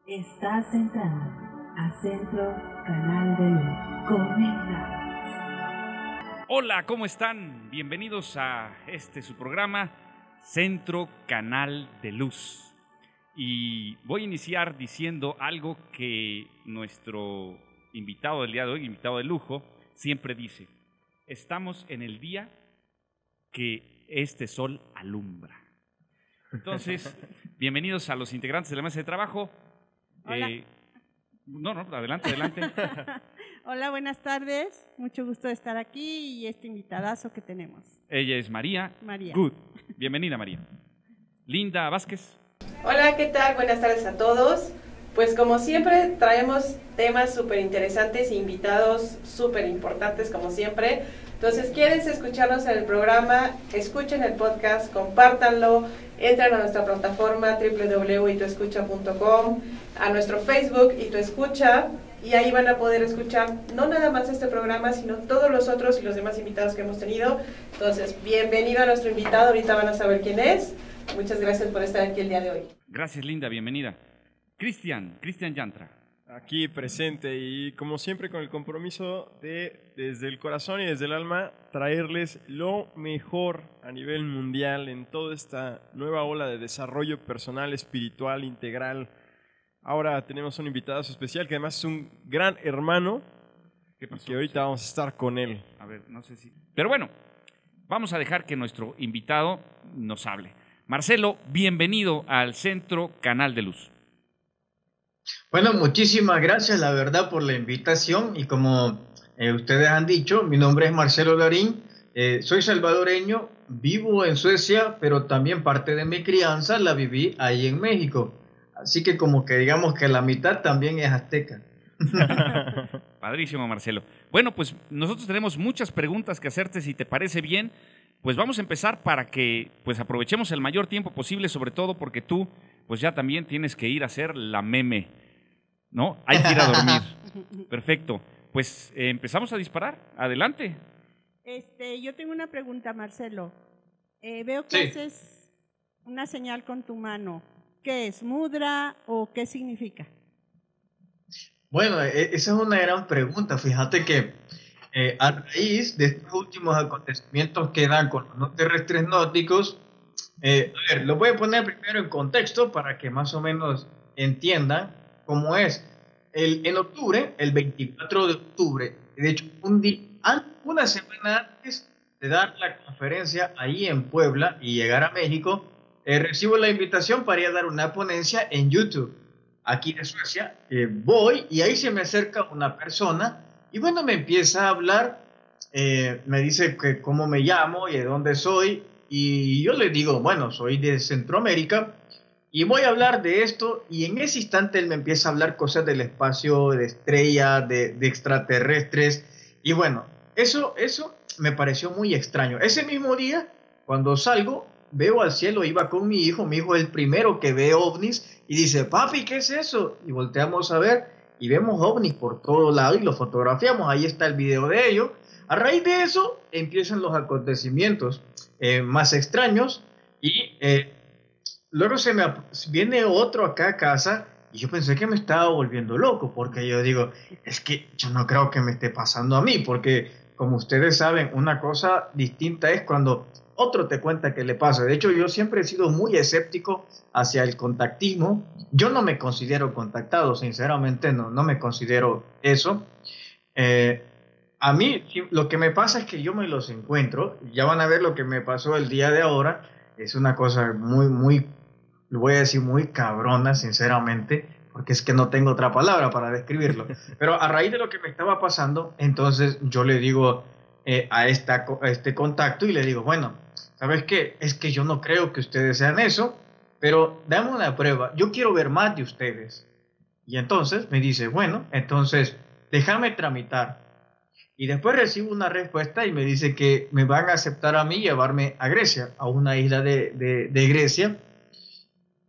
Estás entrando a Centro Canal de Luz. Comenzamos. Hola, ¿cómo están? Bienvenidos a su programa Centro Canal de Luz. Y voy a iniciar diciendo algo que nuestro invitado del día de hoy, invitado de lujo, siempre dice. Estamos en el día que este sol alumbra. Entonces, bienvenidos a los integrantes de la mesa de trabajo. Hola. Adelante. Hola, buenas tardes. Mucho gusto de estar aquí y este invitadazo que tenemos. Ella es María. Good. Bienvenida, María. Linda Vázquez. Hola, ¿qué tal? Buenas tardes a todos. Pues como siempre traemos temas súper interesantes e invitados súper importantes como siempre. Entonces, ¿quieren escucharnos en el programa? Escuchen el podcast, compártanlo, entren a nuestra plataforma www.ituescucha.com, a nuestro Facebook ituescucha, y ahí van a poder escuchar no nada más este programa, sino todos los otros y los demás invitados que hemos tenido. Entonces, bienvenido a nuestro invitado, ahorita van a saber quién es. Muchas gracias por estar aquí el día de hoy. Gracias, Linda, bienvenida. Cristian Yantra. Aquí presente y como siempre con el compromiso de, desde el corazón y desde el alma, traerles lo mejor a nivel mundial en toda esta nueva ola de desarrollo personal, espiritual, integral. Ahora tenemos un invitado especial que además es un gran hermano. ¿Qué pasó? Que ahorita vamos a estar con él. A ver, no sé si... Pero bueno, vamos a dejar que nuestro invitado nos hable. Marcelo, bienvenido al Centro Canal de Luz. Bueno, muchísimas gracias, la verdad, por la invitación. Y como ustedes han dicho, mi nombre es Marcelo Larín, soy salvadoreño, vivo en Suecia, pero también parte de mi crianza la viví ahí en México. Así que como que digamos que la mitad también es azteca. Padrísimo, Marcelo. Bueno, pues nosotros tenemos muchas preguntas que hacerte, si te parece bien. Pues vamos a empezar para que pues aprovechemos el mayor tiempo posible, sobre todo porque tú pues ya también tienes que ir a hacer la meme, ¿no? Hay que ir a dormir. Perfecto. Pues empezamos a disparar. Adelante. Yo tengo una pregunta, Marcelo. Veo que haces una señal con tu mano. ¿Qué es? ¿Mudra o qué significa? Bueno, esa es una gran pregunta. Fíjate que a raíz de estos últimos acontecimientos que dan con los no terrestres nórdicos, a ver, lo voy a poner primero en contexto para que más o menos entiendan cómo es. En octubre, el 24 de octubre, de hecho, una semana antes de dar la conferencia ahí en Puebla y llegar a México, recibo la invitación para ir a dar una ponencia en YouTube, aquí de Suecia. Voy y ahí se me acerca una persona y bueno, me empieza a hablar, me dice que cómo me llamo y de dónde soy. Y yo le digo, bueno, soy de Centroamérica y voy a hablar de esto. Y en ese instante él me empieza a hablar cosas del espacio, de estrellas, de extraterrestres. Y bueno, eso me pareció muy extraño. Ese mismo día, cuando salgo, veo al cielo, iba con mi hijo es el primero que ve ovnis y dice, papi, ¿qué es eso? Y volteamos a ver y vemos ovnis por todo lado y lo fotografiamos. Ahí está el video de ello. A raíz de eso empiezan los acontecimientos más extraños y luego viene otro acá a casa y yo pensé que me estaba volviendo loco porque yo digo, es que yo no creo que me esté pasando a mí, porque como ustedes saben, una cosa distinta es cuando otro te cuenta que le pasa. De hecho, yo siempre he sido muy escéptico hacia el contactismo. Yo no me considero contactado, sinceramente no me considero eso. A mí lo que me pasa es que yo me los encuentro. Ya van a ver lo que me pasó el día de ahora. Es una cosa muy, lo voy a decir, muy cabrona, sinceramente, porque es que no tengo otra palabra para describirlo. Pero a raíz de lo que me estaba pasando, entonces yo le digo a este contacto y le digo, bueno, ¿sabes qué? Es que yo no creo que ustedes sean eso, pero dame una prueba. Yo quiero ver más de ustedes. Y entonces me dice, bueno, entonces déjame tramitar. Y después recibo una respuesta y me dice que me van a aceptar a mí y llevarme a Grecia, a una isla de Grecia.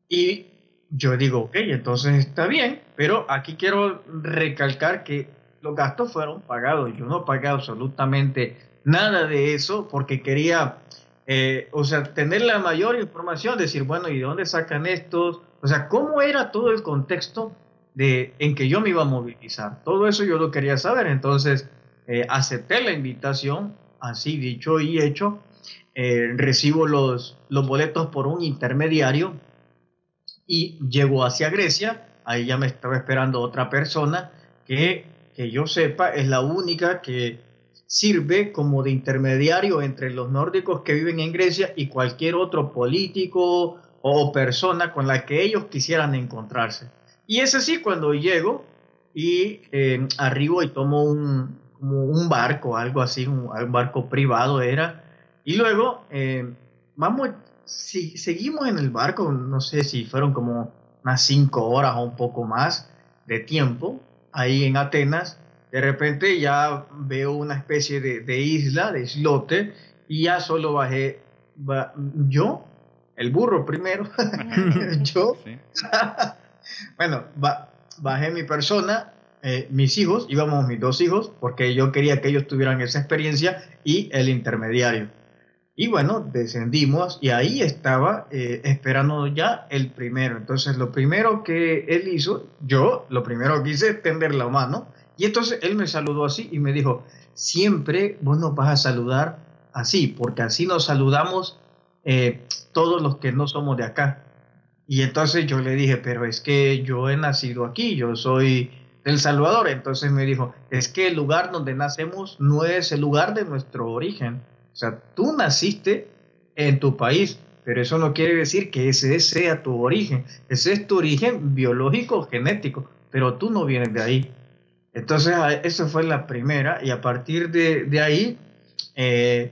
Y yo digo, ok, entonces está bien, pero aquí quiero recalcar que los gastos fueron pagados. Yo no pagué absolutamente nada de eso porque quería, tener la mayor información, decir, bueno, ¿y de dónde sacan estos? O sea, ¿cómo era todo el contexto en que yo me iba a movilizar. Todo eso yo lo quería saber, entonces acepté la invitación, así dicho y hecho. Recibo los boletos por un intermediario y llego hacia Grecia. Ahí ya me estaba esperando otra persona que yo sepa es la única que sirve como de intermediario entre los nórdicos que viven en Grecia y cualquier otro político o persona con la que ellos quisieran encontrarse. Y es así cuando llego y arribo y tomo un barco, algo así, un barco privado era. Y luego seguimos en el barco, no sé si fueron como unas 5 horas o un poco más de tiempo ahí en Atenas. De repente ya veo una especie de isla, de islote, y ya solo bajé yo, el burro primero, yo. Sí. Bueno, bajé mi persona, mis hijos, íbamos mis 2 hijos, porque yo quería que ellos tuvieran esa experiencia, y el intermediario. Y bueno, descendimos y ahí estaba esperando ya el primero. Entonces lo primero que él hizo, lo primero que hice es tender la mano. Y entonces él me saludó así y me dijo, siempre vos nos vas a saludar así, porque así nos saludamos todos los que no somos de acá. Y entonces yo le dije, pero es que yo he nacido aquí, yo soy del Salvador. Entonces me dijo, es que el lugar donde nacemos no es el lugar de nuestro origen. O sea, tú naciste en tu país, pero eso no quiere decir que ese sea tu origen. Ese es tu origen biológico, genético, pero tú no vienes de ahí. Entonces, eso fue la primera, y a partir de ahí,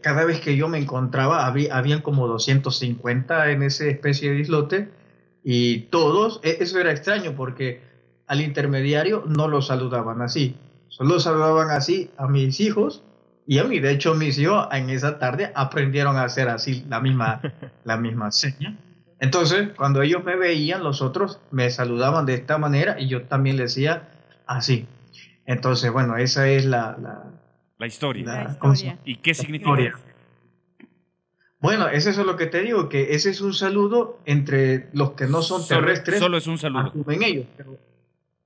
cada vez que yo me encontraba, habían como 250 en esa especie de islote, y todos, eso era extraño porque al intermediario no lo saludaban así, solo saludaban así a mis hijos y a mí. De hecho, mis hijos en esa tarde aprendieron a hacer así la misma seña. Entonces, cuando ellos me veían, los otros me saludaban de esta manera y yo también les decía así. Entonces, bueno, esa es la historia. La historia. ¿Y qué significa? Bueno, eso es lo que te digo, que ese es un saludo entre los que no son terrestres. Solo es un saludo. En ellos, pero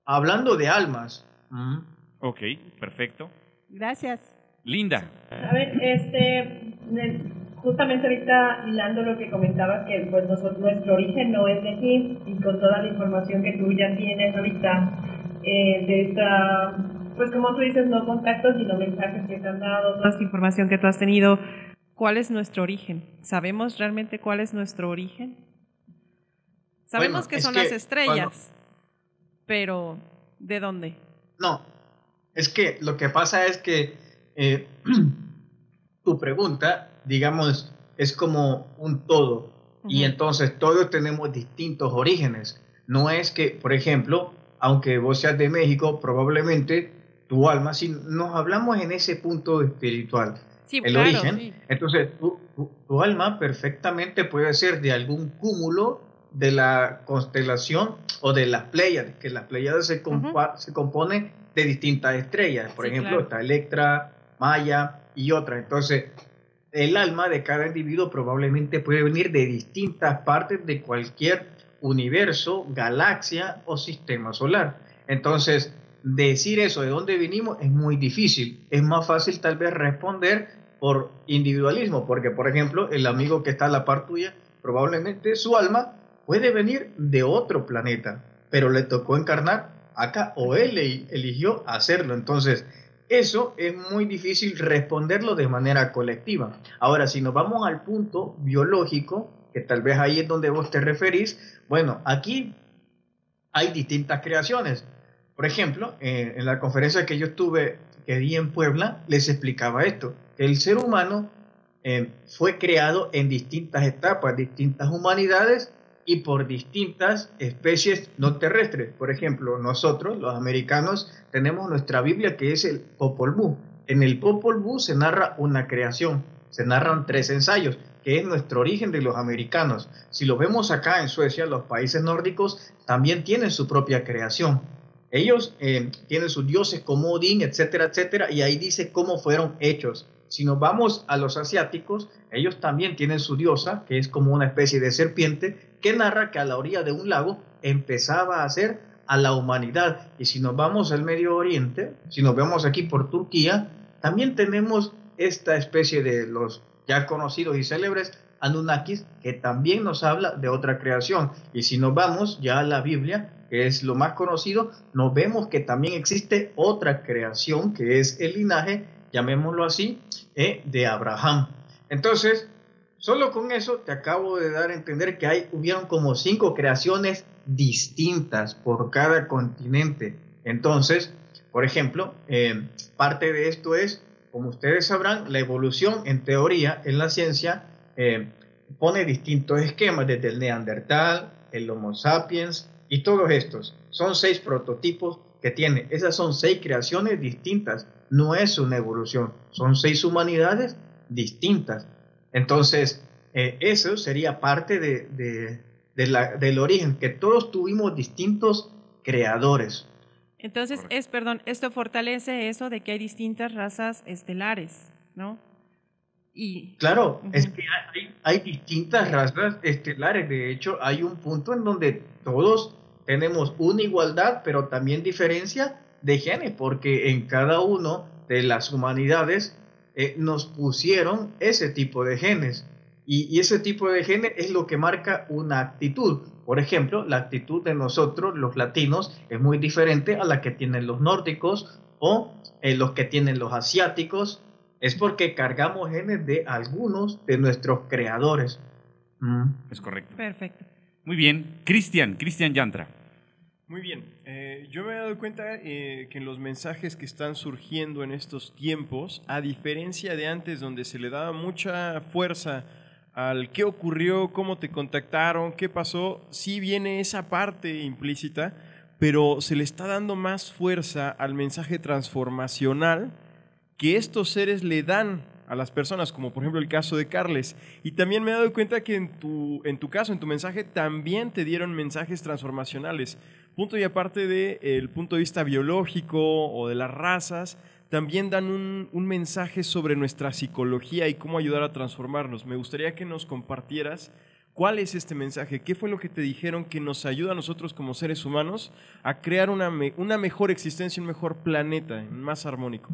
hablando de almas. Ok, perfecto. Gracias. Linda. A ver, justamente ahorita hilando lo que comentabas, que pues nuestro origen no es de aquí, y con toda la información que tú ya tienes ahorita, de esta, pues como tú dices, no contactos, sino mensajes que te han dado, toda esta información que tú has tenido, ¿cuál es nuestro origen? ¿Sabemos realmente cuál es nuestro origen? Sabemos que son las estrellas, pero ¿de dónde? No, es que lo que pasa es que tu pregunta, digamos, es como un todo, y entonces todos tenemos distintos orígenes. No es que, por ejemplo, aunque vos seas de México, probablemente tu alma, si nos hablamos en ese punto espiritual, sí, el claro, origen, sí. Entonces tu alma perfectamente puede ser de algún cúmulo de la constelación o de las Pléyades, que las Pléyades se compone de distintas estrellas. Por ejemplo, claro, está Electra, Maya y otras. Entonces, el alma de cada individuo probablemente puede venir de distintas partes de cualquier universo, galaxia o sistema solar. Entonces, decir eso de dónde vinimos es muy difícil. Es más fácil tal vez responder por individualismo, porque por ejemplo, el amigo que está a la par tuya, probablemente su alma puede venir de otro planeta, pero le tocó encarnar acá o él eligió hacerlo. Entonces, eso es muy difícil responderlo de manera colectiva. Ahora, si nos vamos al punto biológico, que tal vez ahí es donde vos te referís, bueno, aquí hay distintas creaciones. Por ejemplo, en la conferencia que yo di en Puebla, les explicaba esto, que el ser humano fue creado en distintas etapas, distintas humanidades y por distintas especies no terrestres. Por ejemplo, nosotros, los americanos, tenemos nuestra Biblia, que es el Popol Vuh. En el Popol Vuh se narra una creación, se narran 3 ensayos, que es nuestro origen de los americanos. Si lo vemos acá en Suecia, los países nórdicos también tienen su propia creación. Ellos tienen sus dioses como Odín, etcétera, etcétera, y ahí dice cómo fueron hechos. Si nos vamos a los asiáticos, ellos también tienen su diosa, que es como una especie de serpiente, que narra que a la orilla de un lago empezaba a hacer a la humanidad. Y si nos vamos al Medio Oriente, si nos vemos aquí por Turquía, también tenemos esta especie de los ya conocidos y célebres Anunnakis, que también nos habla de otra creación. Y si nos vamos ya a la Biblia, que es lo más conocido, nos vemos que también existe otra creación, que es el linaje, llamémoslo así, de Abraham. Entonces, solo con eso te acabo de dar a entender que hubieron como 5 creaciones distintas por cada continente. Entonces, por ejemplo, parte de esto es, como ustedes sabrán, la evolución en teoría, en la ciencia, pone distintos esquemas, desde el Neandertal, el Homo sapiens y todos estos. Son 6 prototipos que tiene. Esas son 6 creaciones distintas. No es una evolución, son 6 humanidades distintas. Entonces, eso sería parte del origen, que todos tuvimos distintos creadores. Entonces, esto fortalece eso de que hay distintas razas estelares, ¿no? Claro, es que hay distintas razas estelares. De hecho, hay un punto en donde todos tenemos una igualdad, pero también diferencia de genes, porque en cada uno de las humanidades nos pusieron ese tipo de genes. Y ese tipo de genes es lo que marca una actitud. Por ejemplo, la actitud de nosotros, los latinos, es muy diferente a la que tienen los nórdicos o los que tienen los asiáticos. Es porque cargamos genes de algunos de nuestros creadores. Es correcto. Perfecto. Muy bien. Cristian Yantra. Muy bien. Yo me he dado cuenta que en los mensajes que están surgiendo en estos tiempos, a diferencia de antes donde se le daba mucha fuerza al qué ocurrió, cómo te contactaron, qué pasó, sí viene esa parte implícita, pero se le está dando más fuerza al mensaje transformacional que estos seres le dan a las personas, como por ejemplo el caso de Carles. Y también me he dado cuenta que en tu caso, en tu mensaje, también te dieron mensajes transformacionales. Punto y aparte del punto de vista biológico o de las razas, también dan un mensaje sobre nuestra psicología y cómo ayudar a transformarnos. Me gustaría que nos compartieras cuál es este mensaje, qué fue lo que te dijeron que nos ayuda a nosotros como seres humanos a crear una mejor existencia, un mejor planeta, más armónico.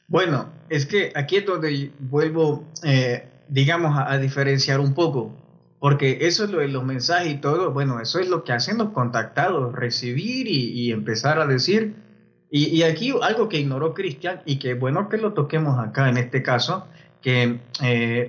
Bueno, es que aquí es donde vuelvo, digamos, a diferenciar un poco, porque eso es lo de los mensajes y todo, bueno, eso es lo que hacen los contactados, recibir y empezar a decir. Y aquí algo que ignoró Cristian, y que bueno que lo toquemos acá en este caso, que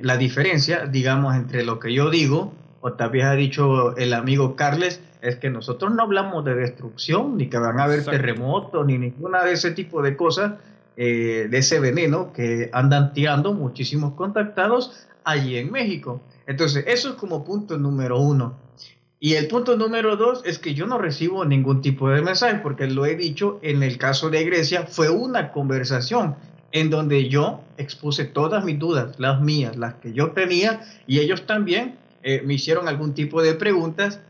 la diferencia, digamos, entre lo que yo digo, o tal vez ha dicho el amigo Carles, es que nosotros no hablamos de destrucción, ni que van a haber terremotos, ni ninguna de ese tipo de cosas, de ese veneno que andan tirando muchísimos contactados allí en México. Entonces, eso es como punto número 1. Y el punto número 2 es que yo no recibo ningún tipo de mensaje, porque lo he dicho, en el caso de Grecia fue una conversación en donde yo expuse todas mis dudas, las mías, las que yo tenía, y ellos también me hicieron algún tipo de preguntas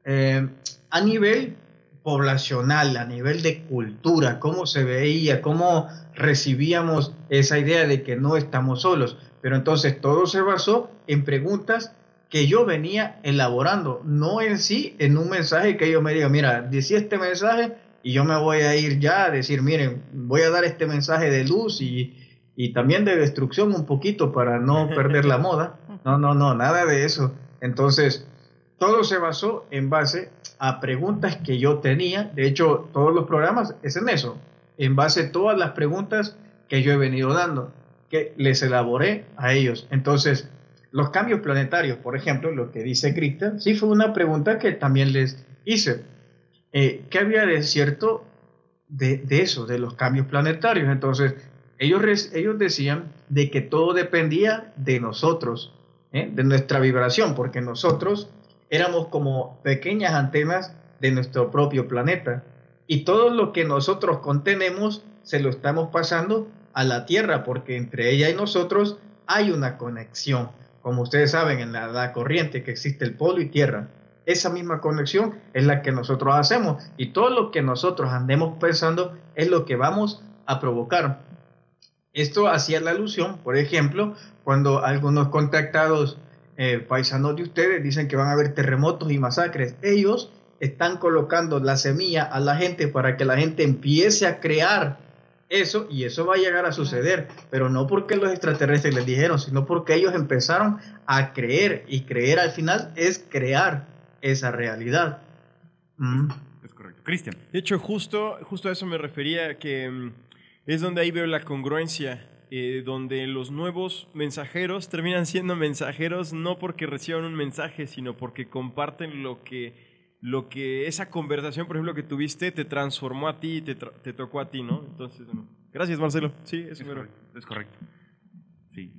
a nivel poblacional, a nivel de cultura, cómo se veía, cómo recibíamos esa idea de que no estamos solos. Pero entonces todo se basó en preguntas que yo venía elaborando, no en sí en un mensaje que ellos me digan, mira, decía este mensaje y yo me voy a ir ya a decir, miren, voy a dar este mensaje de luz y también de destrucción un poquito para no perder la moda. No, nada de eso. Entonces, todo se basó en base a preguntas que yo tenía. De hecho, todos los programas es en eso, en base a todas las preguntas que yo he venido dando, que les elaboré a ellos. Entonces, los cambios planetarios, por ejemplo, lo que dice Cristian, sí fue una pregunta que también les hice. ¿Qué había de cierto de eso, de los cambios planetarios? Entonces, ellos decían de que todo dependía de nosotros, de nuestra vibración, porque nosotros éramos como pequeñas antenas de nuestro propio planeta. Y todo lo que nosotros contenemos se lo estamos pasando a la Tierra, porque entre ella y nosotros hay una conexión. Como ustedes saben, en la corriente que existe el polo y tierra, esa misma conexión es la que nosotros hacemos, y todo lo que nosotros andemos pensando es lo que vamos a provocar. Esto hacía la alusión, por ejemplo, cuando algunos contactados paisanos de ustedes dicen que van a haber terremotos y masacres. Ellos están colocando la semilla a la gente para que la gente empiece a crear eso, y eso va a llegar a suceder, pero no porque los extraterrestres les dijeron, sino porque ellos empezaron a creer, y creer al final es crear esa realidad. Es correcto. Cristian. De hecho, justo a eso me refería, que es donde ahí veo la congruencia, donde los nuevos mensajeros terminan siendo mensajeros no porque reciban un mensaje, sino porque comparten lo que esa conversación, por ejemplo, que tuviste, te transformó a ti, te tocó a ti, ¿no? Entonces, bueno, gracias, Marcelo. Sí, es correcto. Sí.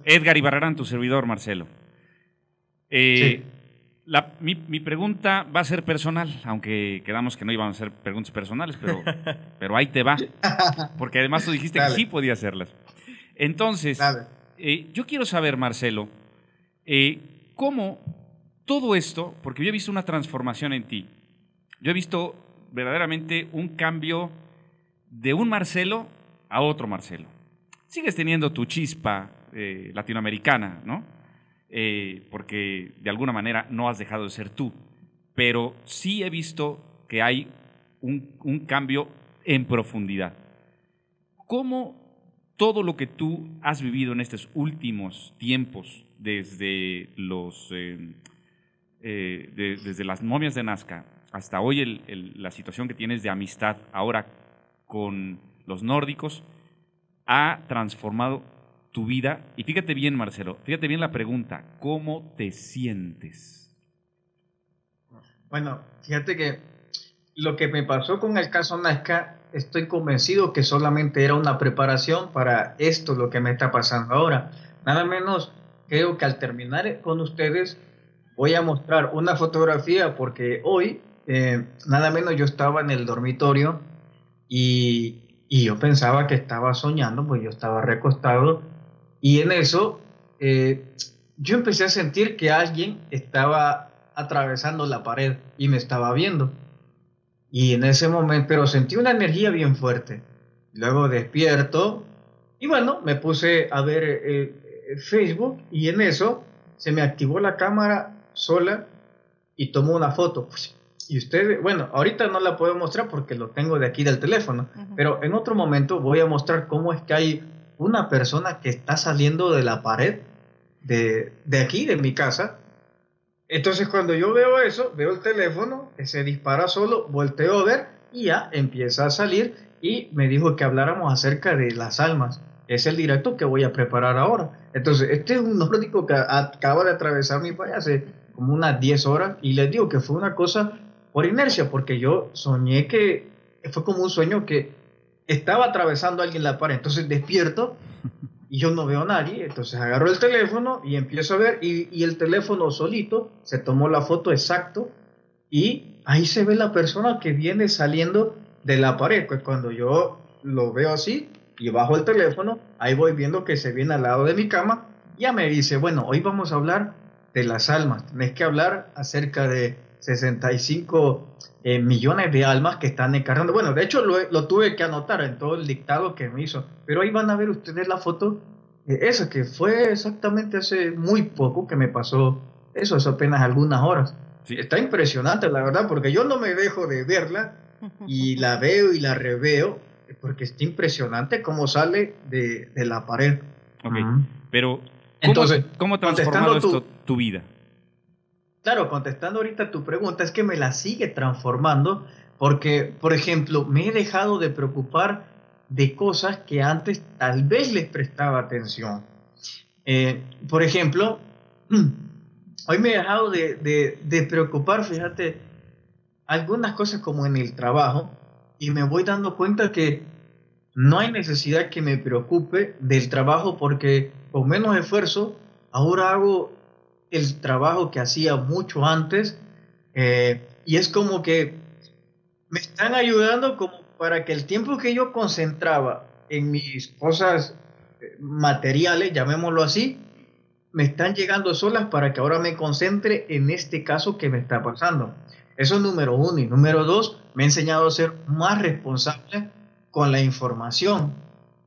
Edgar Ibarrarán, tu servidor, Marcelo. Sí. Mi pregunta va a ser personal, aunque quedamos que no iban a ser preguntas personales, pero ahí te va, porque además tú dijiste que sí podía hacerlas. Entonces, yo quiero saber, Marcelo, cómo todo esto, porque yo he visto una transformación en ti, yo he visto verdaderamente un cambio de un Marcelo a otro Marcelo. Sigues teniendo tu chispa latinoamericana, ¿no? Porque de alguna manera no has dejado de ser tú, pero sí he visto que hay un cambio en profundidad. ¿Cómo todo lo que tú has vivido en estos últimos tiempos, desde desde las momias de Nazca hasta hoy la situación que tienes de amistad ahora con los nórdicos, ha transformado tu vida? Y fíjate bien, Marcelo, fíjate bien la pregunta, ¿cómo te sientes? Bueno, fíjate que lo que me pasó con el caso Nazca, estoy convencido que solamente era una preparación para esto, lo que me está pasando ahora. Nada menos, creo que al terminar con ustedes voy a mostrar una fotografía, porque hoy, nada menos, yo estaba en el dormitorio y yo pensaba que estaba soñando, pues yo estaba recostado. Y en eso, yo empecé a sentir que alguien estaba atravesando la pared y me estaba viendo. Y en ese momento, pero sentí una energía bien fuerte. Luego despierto y bueno, me puse a ver Facebook, y en eso se me activó la cámara sola y tomó una foto. Y ustedes, bueno, ahorita no la puedo mostrar porque lo tengo de aquí del teléfono, pero en otro momento voy a mostrar cómo es que hay una persona que está saliendo de la pared de aquí, de mi casa. Entonces cuando yo veo eso, veo el teléfono, se dispara solo, volteo a ver y ya empieza a salir, y me dijo que habláramos acerca de las almas. Es el directo que voy a preparar ahora. Entonces este es un nórdico que acaba de atravesar mi país hace como unas 10 horas, y les digo que fue una cosa por inercia, porque yo soñé que fue como un sueño que estaba atravesando a alguien la pared. Entonces despierto y yo no veo a nadie, entonces agarro el teléfono y empiezo a ver, y el teléfono solito se tomó la foto exacto, y ahí se ve la persona que viene saliendo de la pared. Pues cuando yo lo veo así y bajo el teléfono, ahí voy viendo que se viene al lado de mi cama. Ya me dice, bueno, hoy vamos a hablar de las almas, tenés que hablar acerca de 65 millones de almas que están encarnando. Bueno, de hecho lo tuve que anotar en todo el dictado que me hizo, pero ahí van a ver ustedes la foto, esa que fue exactamente hace muy poco que me pasó eso, hace apenas algunas horas. Sí. Está impresionante, la verdad, porque yo no me dejo de verla, y la veo y la reveo, porque está impresionante cómo sale de la pared. Ok, pero entonces, ¿cómo ha transformado esto tu vida? Claro, contestando ahorita tu pregunta, es que me la sigue transformando, porque, por ejemplo, me he dejado de preocupar de cosas que antes tal vez les prestaba atención. Por ejemplo, hoy me he dejado de preocupar, fíjate, algunas cosas como en el trabajo, y me voy dando cuenta que no hay necesidad que me preocupe del trabajo, porque con menos esfuerzo ahora hago el trabajo que hacía mucho antes, y es como que me están ayudando como para que el tiempo que yo concentraba en mis cosas materiales, llamémoslo así, me están llegando solas para que ahora me concentre en este caso que me está pasando. Eso es número uno. Y número dos, me ha enseñado a ser más responsable con la información.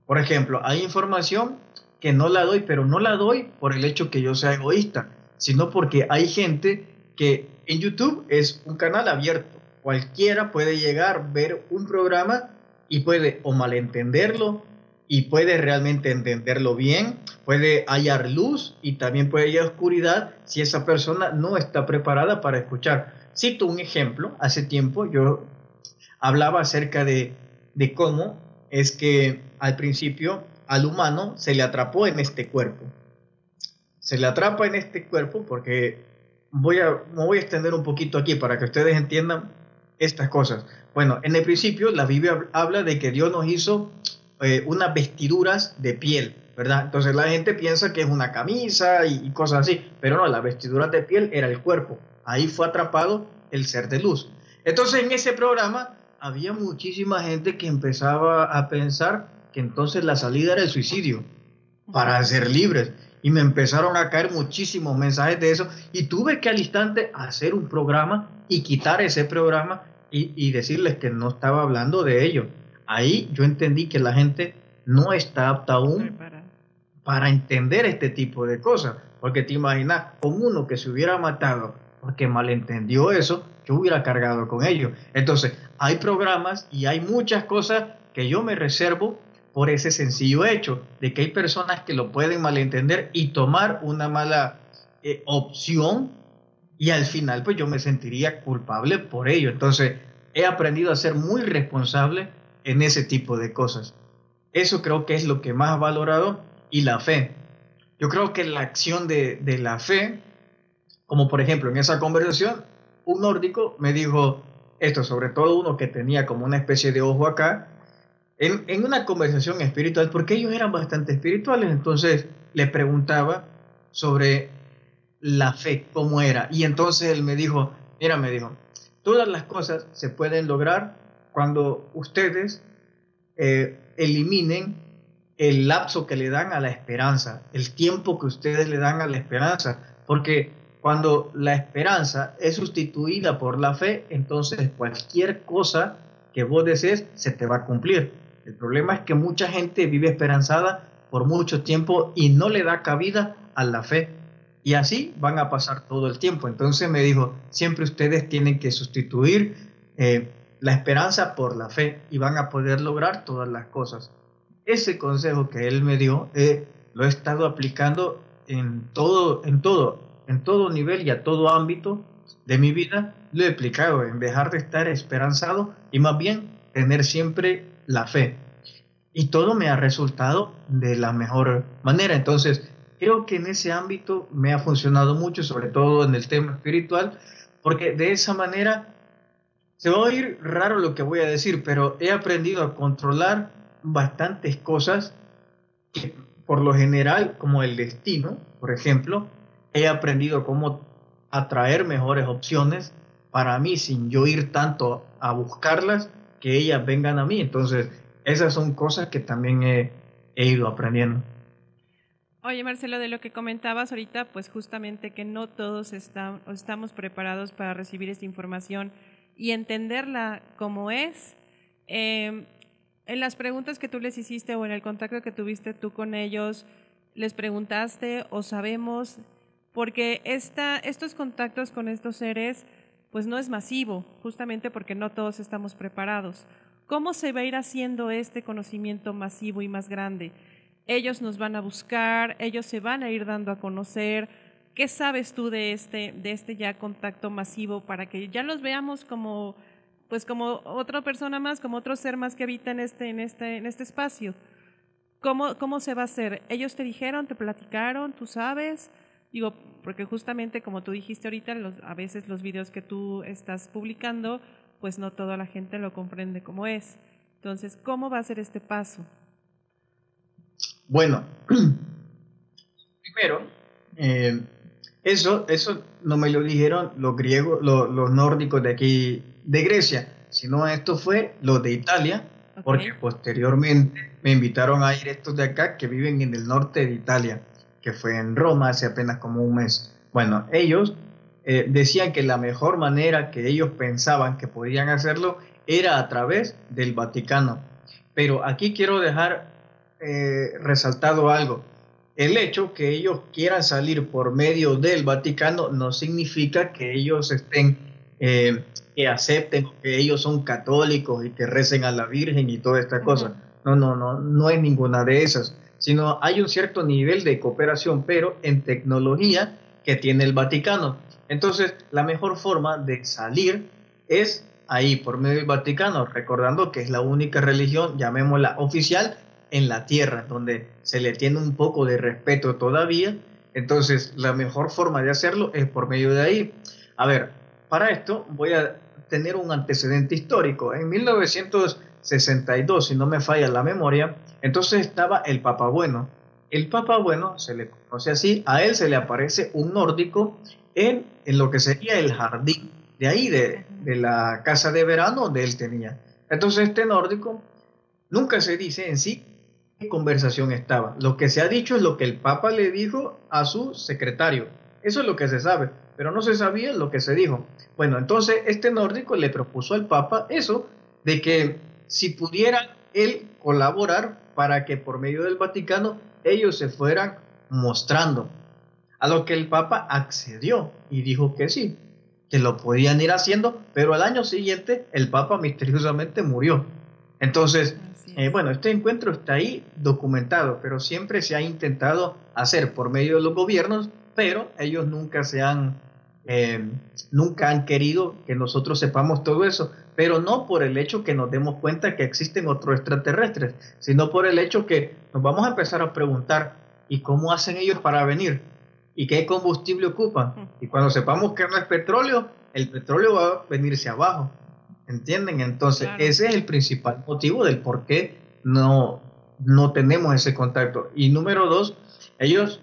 Por ejemplo, hay información que no la doy, pero no la doy por el hecho que yo sea egoísta, sino porque hay gente que en YouTube es un canal abierto. Cualquiera puede llegar, ver un programa y puede o malentenderlo y puede realmente entenderlo bien, puede hallar luz y también puede hallar oscuridad si esa persona no está preparada para escuchar. Cito un ejemplo. Hace tiempo yo hablaba acerca de cómo es que al principio al humano se le atrapó en este cuerpo. Se le atrapa en este cuerpo porque me voy a extender un poquito aquí para que ustedes entiendan estas cosas. Bueno, en el principio la Biblia habla de que Dios nos hizo unas vestiduras de piel, ¿verdad? Entonces la gente piensa que es una camisa y cosas así, pero no, las vestiduras de piel era el cuerpo. Ahí fue atrapado el ser de luz. Entonces en ese programa había muchísima gente que empezaba a pensar que entonces la salida era el suicidio para ser libres. Y me empezaron a caer muchísimos mensajes de eso y tuve que al instante hacer un programa y quitar ese programa y decirles que no estaba hablando de ello. Ahí yo entendí que la gente no está apta aún para entender este tipo de cosas. Porque te imaginas, con uno que se hubiera matado porque malentendió eso, yo hubiera cargado con ello. Entonces, hay programas y hay muchas cosas que yo me reservo por ese sencillo hecho de que hay personas que lo pueden malentender y tomar una mala opción y al final pues yo me sentiría culpable por ello. Entonces he aprendido a ser muy responsable en ese tipo de cosas. Eso creo que es lo que más he valorado. Y la fe. Yo creo que la acción de la fe, como por ejemplo en esa conversación, un nórdico me dijo esto, sobre todo uno que tenía como una especie de ojo acá, en una conversación espiritual, porque ellos eran bastante espirituales, entonces le preguntaba sobre la fe, cómo era, y entonces él me dijo, mira, me dijo, todas las cosas se pueden lograr cuando ustedes eliminen el lapso que le dan a la esperanza, el tiempo que ustedes le dan a la esperanza, porque cuando la esperanza es sustituida por la fe, entonces cualquier cosa que vos desees se te va a cumplir. El problema es que mucha gente vive esperanzada por mucho tiempo y no le da cabida a la fe. Y así van a pasar todo el tiempo. Entonces me dijo, siempre ustedes tienen que sustituir la esperanza por la fe y van a poder lograr todas las cosas. Ese consejo que él me dio lo he estado aplicando en todo nivel y a todo ámbito de mi vida. Lo he aplicado en dejar de estar esperanzado y más bien tener siempre la fe. Y todo me ha resultado de la mejor manera. Entonces, creo que en ese ámbito me ha funcionado mucho, sobre todo en el tema espiritual, porque de esa manera, se va a oír raro lo que voy a decir, pero he aprendido a controlar bastantes cosas que por lo general, como el destino, por ejemplo, he aprendido cómo atraer mejores opciones para mí sin yo ir tanto a buscarlas, que ellas vengan a mí. Entonces, esas son cosas que también he ido aprendiendo. Oye, Marcelo, de lo que comentabas ahorita, pues justamente que no todos estamos preparados para recibir esta información y entenderla como es. En las preguntas que tú les hiciste o en el contacto que tuviste tú con ellos, ¿les preguntaste o sabemos? Porque estos contactos con estos seres pues no es masivo, justamente porque no todos estamos preparados. ¿Cómo se va a ir haciendo este conocimiento masivo y más grande? Ellos nos van a buscar, ellos se van a ir dando a conocer. ¿Qué sabes tú de este ya contacto masivo para que ya los veamos como otra persona más, como otro ser más que habita en este espacio? ¿Cómo se va a hacer? ¿Ellos te dijeron, te platicaron, tú sabes? Digo, porque justamente como tú dijiste ahorita, a veces los videos que tú estás publicando, pues no toda la gente lo comprende como es. Entonces, ¿cómo va a ser este paso? Bueno, primero, eso no me lo dijeron los griegos, los nórdicos de aquí, de Grecia, sino esto fue los de Italia, okay, porque posteriormente me invitaron a ir estos de acá que viven en el norte de Italia, que fue en Roma hace apenas como un mes. Bueno, ellos decían que la mejor manera que ellos pensaban que podían hacerlo era a través del Vaticano. Pero aquí quiero dejar resaltado algo. el hecho que ellos quieran salir por medio del Vaticano no significa que ellos estén, que acepten que ellos son católicos y que recen a la Virgen y toda esta cosa. No es ninguna de esas, sino hay un cierto nivel de cooperación, pero en tecnología que tiene el Vaticano. Entonces, la mejor forma de salir es ahí, por medio del Vaticano, recordando que es la única religión, llamémosla oficial, en la tierra, donde se le tiene un poco de respeto todavía. Entonces, la mejor forma de hacerlo es por medio de ahí. A ver, para esto voy a tener un antecedente histórico. En 1962, si no me falla la memoria, entonces estaba el Papa Bueno. El Papa Bueno, se le conoce así, a él se le aparece un nórdico en lo que sería el jardín, de ahí, de la casa de verano donde él tenía. Entonces, este nórdico, nunca se dice en sí qué conversación estaba. Lo que se ha dicho es lo que el Papa le dijo a su secretario. Eso es lo que se sabe, pero no se sabía lo que se dijo. Bueno, entonces este nórdico le propuso al Papa eso, de que si pudiera él colaborar para que por medio del Vaticano ellos se fueran mostrando. A lo que el Papa accedió y dijo que sí, que lo podían ir haciendo, pero al año siguiente el Papa misteriosamente murió. Entonces, bueno, este encuentro está ahí documentado, pero siempre se ha intentado hacer por medio de los gobiernos, pero ellos nunca han querido que nosotros sepamos todo eso, pero no por el hecho que nos demos cuenta que existen otros extraterrestres, sino por el hecho que nos vamos a empezar a preguntar, ¿y cómo hacen ellos para venir? ¿Y qué combustible ocupan? Y cuando sepamos que no es petróleo, el petróleo va a venirse abajo. ¿Entienden? Entonces, claro, ese es el principal motivo del por qué no tenemos ese contacto. Y número dos, ellos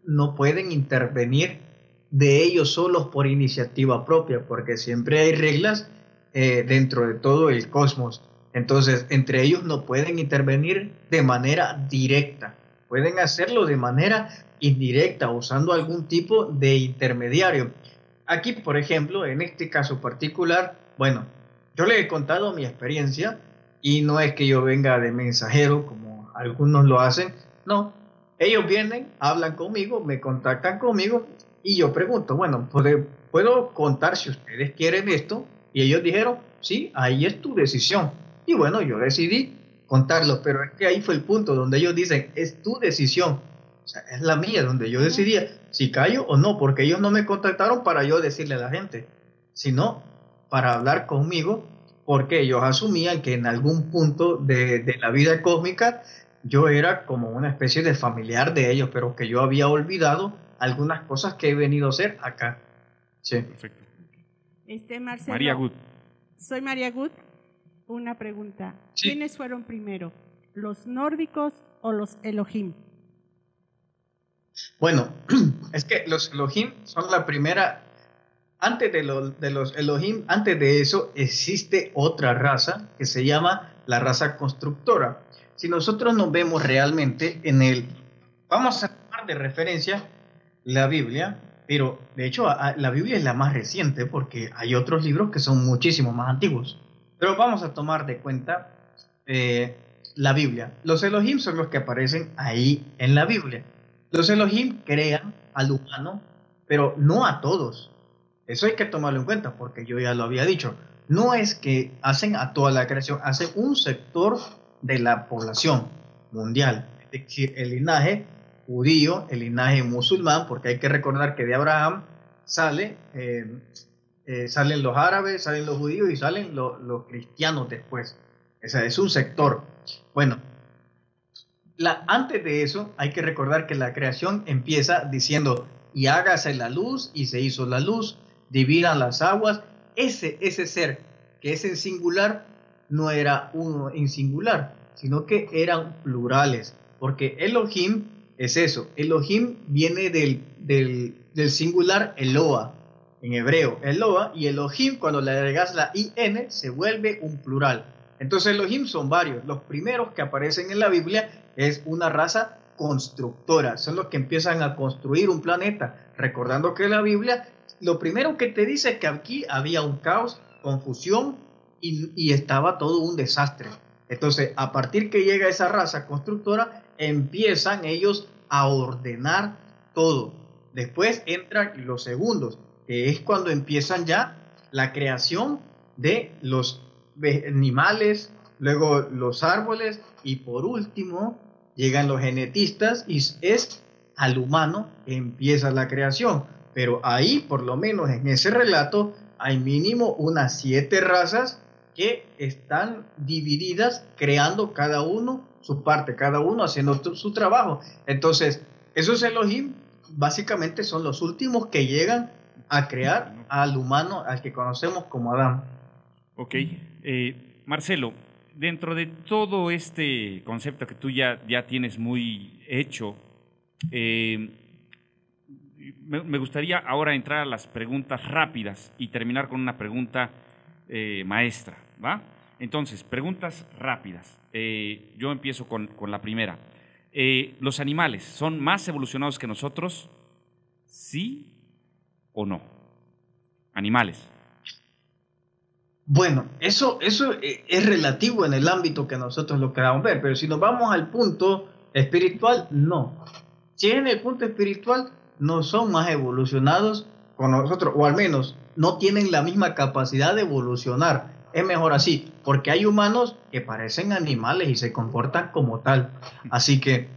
no pueden intervenir de ellos solos por iniciativa propia, porque siempre hay reglas dentro de todo el cosmos. Entonces, entre ellos no pueden intervenir de manera directa. Pueden hacerlo de manera indirecta, usando algún tipo de intermediario. Aquí, por ejemplo, en este caso particular, bueno, yo le he contado mi experiencia y no es que yo venga de mensajero como algunos lo hacen, no. Ellos vienen, hablan conmigo, me contactan conmigo y yo pregunto, bueno, ¿puedo contar si ustedes quieren esto? Y ellos dijeron, sí, ahí es tu decisión. Y bueno, yo decidí contarlo, pero es que ahí fue el punto donde ellos dicen, es tu decisión. O sea, es la mía, donde yo decidía si callo o no, porque ellos no me contactaron para yo decirle a la gente, sino para hablar conmigo, porque ellos asumían que en algún punto de la vida cósmica yo era como una especie de familiar de ellos, pero que yo había olvidado algunas cosas que he venido a hacer acá. Sí. Perfecto. Marcelo, María Gut. Soy María Gut. Una pregunta. Sí. ¿Quiénes fueron primero, los nórdicos o los Elohim? Bueno, es que los Elohim son la primera. Antes de los Elohim, antes de eso, existe otra raza que se llama la raza constructora. Si nosotros nos vemos realmente vamos a tomar de referencia la Biblia, pero de hecho la Biblia es la más reciente porque hay otros libros que son muchísimo más antiguos. Pero vamos a tomar de cuenta la Biblia. Los Elohim son los que aparecen ahí en la Biblia. Los Elohim crean al humano, pero no a todos. Eso hay que tomarlo en cuenta porque yo ya lo había dicho. No es que hacen a toda la creación, hacen un sector de la población mundial. Es decir, el linaje judío, el linaje musulmán, porque hay que recordar que de Abraham salen los árabes, salen los judíos y salen los cristianos después. Ese es un sector. Bueno, antes de eso hay que recordar que la creación empieza diciendo, y hágase la luz, y se hizo la luz, dividan las aguas. Ese ser que es en singular no era uno en singular, sino que eran plurales, porque Elohim es eso. Elohim viene del singular Eloa, en hebreo, Eloa, y Elohim, cuando le agregas la IN, se vuelve un plural. Entonces Elohim son varios. Los primeros que aparecen en la Biblia es una raza constructora, son los que empiezan a construir un planeta, recordando que la Biblia lo primero que te dice es que aquí había un caos, confusión y estaba todo un desastre. Entonces, a partir que llega esa raza constructora, empiezan ellos a ordenar todo. Después entran los segundos, que es cuando empiezan ya la creación de los animales, luego los árboles y por último llegan los genetistas y es al humano que empieza la creación. Pero ahí, por lo menos en ese relato, hay mínimo unas 7 razas que están divididas, creando cada uno su parte, cada uno haciendo su trabajo. Entonces, esos Elohim básicamente son los últimos que llegan a crear al humano, al que conocemos como Adán. Ok. Marcelo, dentro de todo este concepto que tú ya tienes muy hecho, me gustaría ahora entrar a las preguntas rápidas y terminar con una pregunta maestra, ¿va? Entonces, preguntas rápidas. Yo empiezo con la primera. ¿Los animales son más evolucionados que nosotros? ¿Sí o no? Animales. Bueno, eso es relativo en el ámbito que nosotros lo queramos ver, pero si nos vamos al punto espiritual, no. Si es en el punto espiritual, no son más evolucionados con nosotros, o al menos no tienen la misma capacidad de evolucionar. Es mejor así, porque hay humanos que parecen animales y se comportan como tal. Así que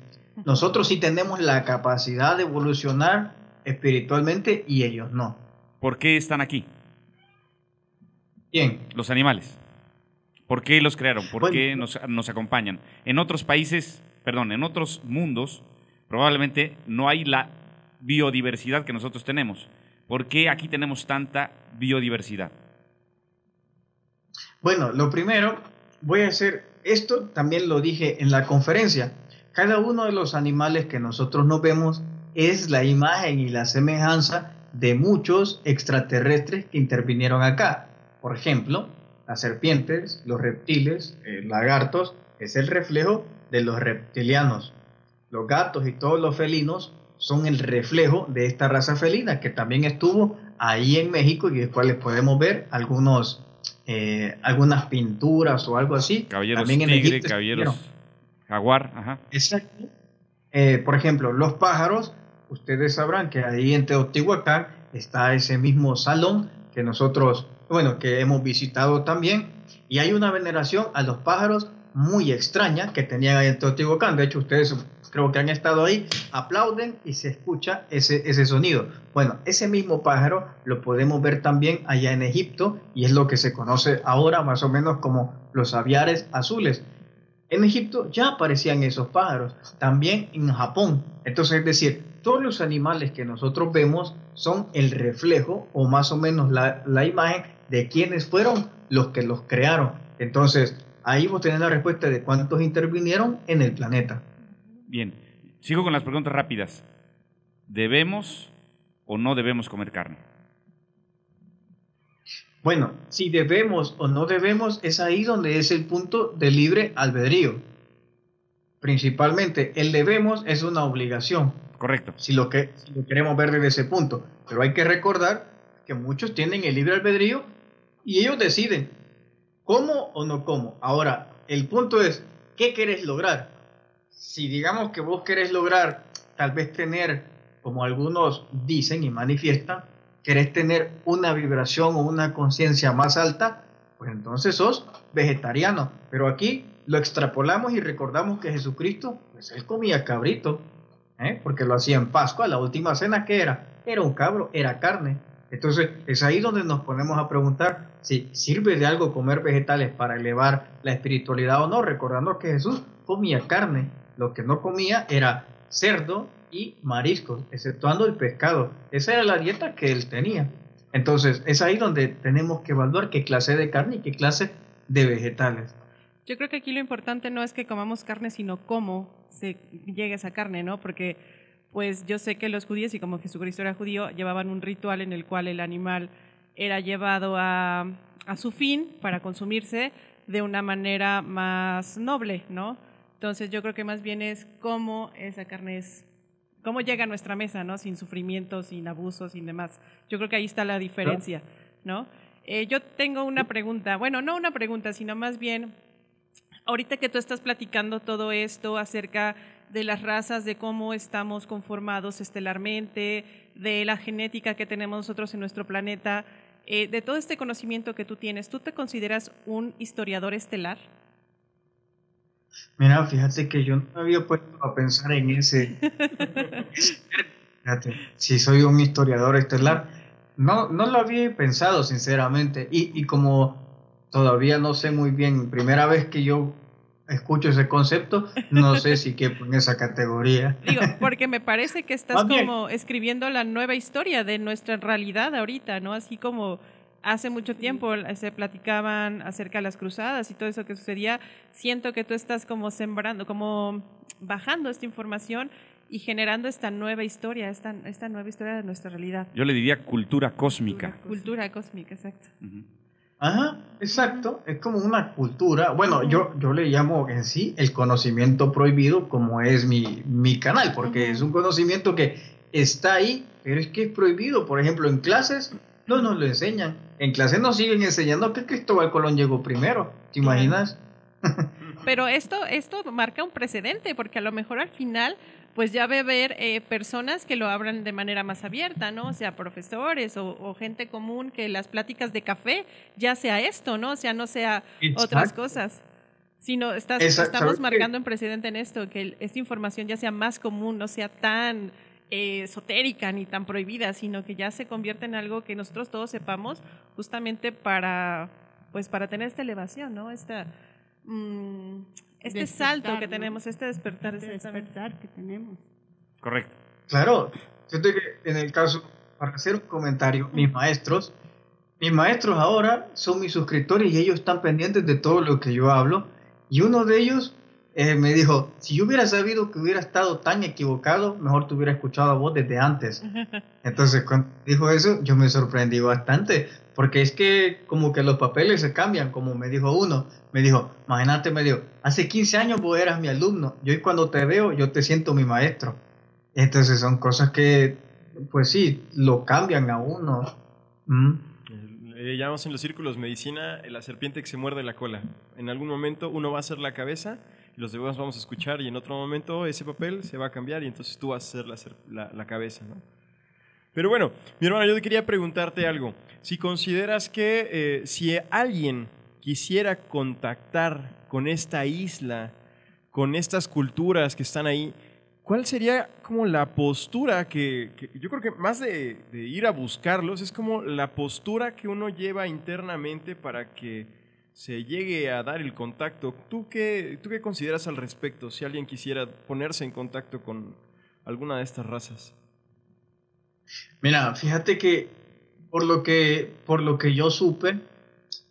nosotros sí tenemos la capacidad de evolucionar espiritualmente y ellos no. ¿Por qué están aquí? Bien. Los animales. ¿Por qué los crearon? ¿Por qué nos acompañan? En otros países, en otros mundos, probablemente no hay la biodiversidad que nosotros tenemos. ¿Por qué aquí tenemos tanta biodiversidad? Bueno, lo primero, voy a hacer esto, también lo dije en la conferencia. Cada uno de los animales que nosotros nos vemos es la imagen y la semejanza de muchos extraterrestres que intervinieron acá. Por ejemplo, las serpientes, los reptiles, lagartos, es el reflejo de los reptilianos. Los gatos y todos los felinos son el reflejo de esta raza felina que también estuvo ahí en México y después les podemos ver algunas pinturas o algo así. Caballeros también tigre, en Egipto caballeros jaguar. Ajá. Exacto. Por ejemplo, los pájaros, ustedes sabrán que ahí en Teotihuacán está ese mismo salón que nosotros, que hemos visitado también, y hay una veneración a los pájaros muy extraña que tenían ahí en Teotihuacán. De hecho, ustedes creo que han estado ahí, aplauden y se escucha ese sonido. Bueno, ese mismo pájaro lo podemos ver también allá en Egipto y es lo que se conoce ahora más o menos como los aviares azules. En Egipto ya aparecían esos pájaros, también en Japón. Entonces, es decir, todos los animales que nosotros vemos son el reflejo o más o menos la imagen de quienes fueron los que los crearon. Entonces, ahí vos tenés la respuesta de cuántos intervinieron en el planeta. Bien, sigo con las preguntas rápidas. ¿Debemos o no debemos comer carne? Bueno, si debemos o no debemos, es ahí donde es el punto de libre albedrío. Principalmente, el debemos es una obligación. Correcto. Si lo queremos ver desde ese punto. Pero hay que recordar que muchos tienen el libre albedrío y ellos deciden cómo o no cómo. Ahora, el punto es, ¿qué querés lograr? Si digamos que vos querés lograr tal vez tener, como algunos dicen y manifiestan, querés tener una vibración o una conciencia más alta, pues entonces sos vegetariano. Pero aquí lo extrapolamos y recordamos que Jesucristo, pues él comía cabrito, porque lo hacía en Pascua, la última cena, ¿qué era? Era un cabro, era carne. Entonces es ahí donde nos ponemos a preguntar si sirve de algo comer vegetales para elevar la espiritualidad o no, recordando que Jesús comía carne. Lo que no comía era cerdo y mariscos, exceptuando el pescado. Esa era la dieta que él tenía. Entonces, es ahí donde tenemos que evaluar qué clase de carne y qué clase de vegetales. Yo creo que aquí lo importante no es que comamos carne, sino cómo se llega esa carne, ¿no? Porque, pues, yo sé que los judíos, y como Jesucristo era judío, llevaban un ritual en el cual el animal era llevado a su fin para consumirse de una manera más noble, ¿no? Entonces, yo creo que más bien es cómo esa carne es, cómo llega a nuestra mesa, ¿no? Sin sufrimiento, sin abusos, sin demás. Yo creo que ahí está la diferencia, ¿no? Yo tengo una pregunta, bueno, no una pregunta, sino más bien, ahorita que tú estás platicando todo esto acerca de las razas, de cómo estamos conformados estelarmente, de la genética que tenemos nosotros en nuestro planeta, de todo este conocimiento que tú tienes. ¿Tú te consideras un historiador estelar? Mira, fíjate que yo no me había puesto a pensar en ese. Fíjate, si soy un historiador estelar, no lo había pensado sinceramente, y como todavía no sé muy bien, primera vez que yo escucho ese concepto, no sé si quepo en esa categoría. Digo, porque me parece que estás como escribiendo la nueva historia de nuestra realidad ahorita, ¿no? Así como hace mucho tiempo se platicaban acerca de las cruzadas y todo eso que sucedía, siento que tú estás como sembrando, como bajando esta información y generando esta nueva historia, esta nueva historia de nuestra realidad. Yo le diría cultura cósmica. Cultura cósmica, exacto. Ajá, exacto, es como una cultura. Bueno, yo le llamo en sí el conocimiento prohibido, como es mi canal, porque es un conocimiento que está ahí, pero es que es prohibido. Por ejemplo, en clases no nos lo enseñan. En clases nos siguen enseñando que Cristóbal Colón llegó primero. ¿Te imaginas? Pero esto marca un precedente, porque a lo mejor al final pues ya va a haber personas que lo hablan de manera más abierta, ¿no? O sea, profesores o gente común, que las pláticas de café ya sea esto, ¿no? O sea, no sea otras cosas. Sino estamos marcando un precedente en esto, que esta información ya sea más común, no sea tan esotérica ni tan prohibida, sino que ya se convierte en algo que nosotros todos sepamos, justamente para tener esta elevación, ¿no? Este salto que tenemos, este despertar que tenemos. Correcto. Claro, fíjate que en el caso, para hacer un comentario, mis maestros ahora son mis suscriptores y ellos están pendientes de todo lo que yo hablo, y uno de ellos me dijo, si yo hubiera sabido que hubiera estado tan equivocado, mejor te hubiera escuchado a vos desde antes. Entonces, cuando dijo eso, yo me sorprendí bastante, porque es que como que los papeles se cambian, como me dijo uno. Me dijo, imagínate, hace 15 años vos eras mi alumno, yo cuando te veo, yo te siento mi maestro. Entonces son cosas que, pues sí, lo cambian a uno. Le llamamos en los círculos medicina la serpiente que se muerde la cola. En algún momento uno va a ser la cabeza y los demás vamos a escuchar, y en otro momento ese papel se va a cambiar y entonces tú vas a ser la cabeza, ¿no? Pero bueno, mi hermano, yo te quería preguntarte algo. Si consideras que si alguien quisiera contactar con esta isla, con estas culturas que están ahí, ¿cuál sería como la postura que yo creo que más de ir a buscarlos, es como la postura que uno lleva internamente para que se llegue a dar el contacto? ¿Tú qué consideras al respecto si alguien quisiera ponerse en contacto con alguna de estas razas? Mira, fíjate que por lo que yo supe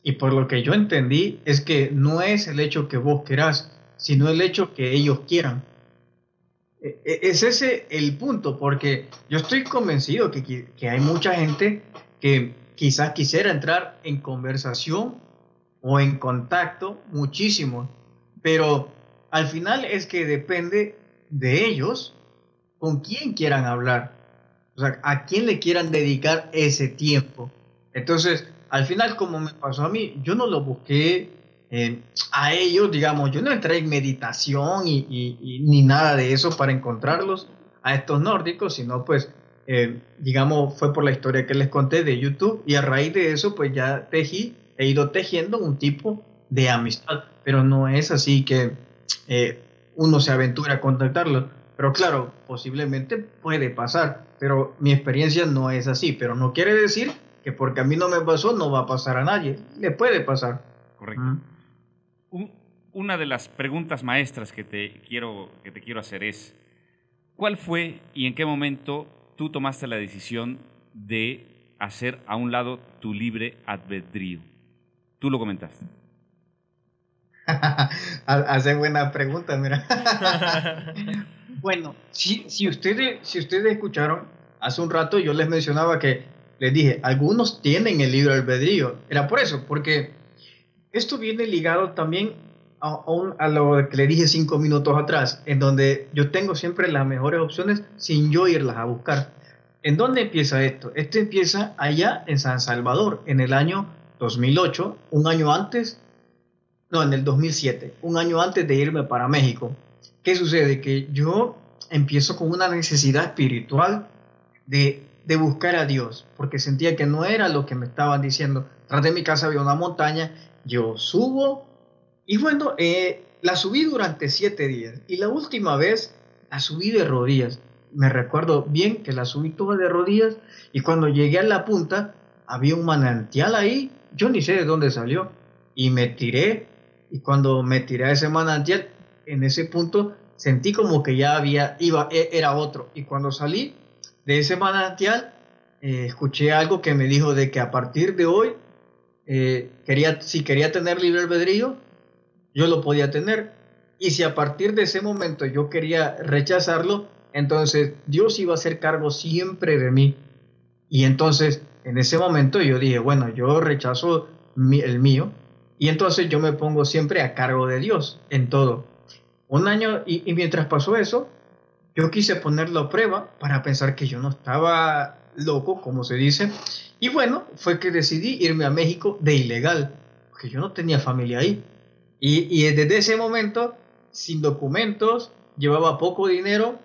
y por lo que yo entendí, es que no es el hecho que vos querás, sino el hecho que ellos quieran. Es ese el punto, porque yo estoy convencido que hay mucha gente que quizás quisiera entrar en conversación o en contacto muchísimo, pero al final es que depende de ellos con quién quieran hablar, o sea, a quién le quieran dedicar ese tiempo. Entonces, al final, como me pasó a mí, yo no lo busqué a ellos, digamos, yo no entré en meditación y ni nada de eso para encontrarlos a estos nórdicos, sino pues, digamos, fue por la historia que les conté de YouTube, y a raíz de eso pues ya he ido tejiendo un tipo de amistad, pero no es así que uno se aventura a contactarlos. Pero claro, posiblemente puede pasar, pero mi experiencia no es así, pero no quiere decir que porque a mí no me pasó, no va a pasar a nadie. Le puede pasar. Correcto. Una de las preguntas maestras que te quiero hacer es, ¿cuál fue y en qué momento tú tomaste la decisión de hacer a un lado tu libre albedrío? Tú lo comentaste. Hace buena pregunta, mira. Bueno, si ustedes escucharon, hace un rato yo les mencionaba que les dije, algunos tienen el libre albedrío. Era por eso, porque esto viene ligado también a lo que le dije 5 minutos atrás, en donde yo tengo siempre las mejores opciones sin yo irlas a buscar. ¿En dónde empieza esto? Esto empieza allá en San Salvador, en el año 2008, un año antes, no, en el 2007, un año antes de irme para México. ¿qué sucede? Que yo empiezo con una necesidad espiritual de buscar a Dios, porque sentía que no era lo que me estaban diciendo. Tras de mi casa había una montaña, yo subo y bueno, la subí durante 7 días y la última vez la subí de rodillas. Me recuerdo bien que la subí toda de rodillas y cuando llegué a la punta había un manantial ahí, yo ni sé de dónde salió y me tiré, y cuando me tiré a ese manantial, en ese punto sentí como que ya era otro, y cuando salí de ese manantial escuché algo que me dijo de que a partir de hoy si quería tener libre albedrío, yo lo podía tener, y si a partir de ese momento yo quería rechazarlo, entonces Dios iba a hacer cargo siempre de mí. Y entonces en ese momento yo dije, bueno, yo rechazo el mío, y entonces yo me pongo siempre a cargo de Dios en todo. Un año, y mientras pasó eso, yo quise ponerlo a prueba para pensar que yo no estaba loco, como se dice, y bueno, fue que decidí irme a México de ilegal, porque yo no tenía familia ahí, y desde ese momento, sin documentos, llevaba poco dinero,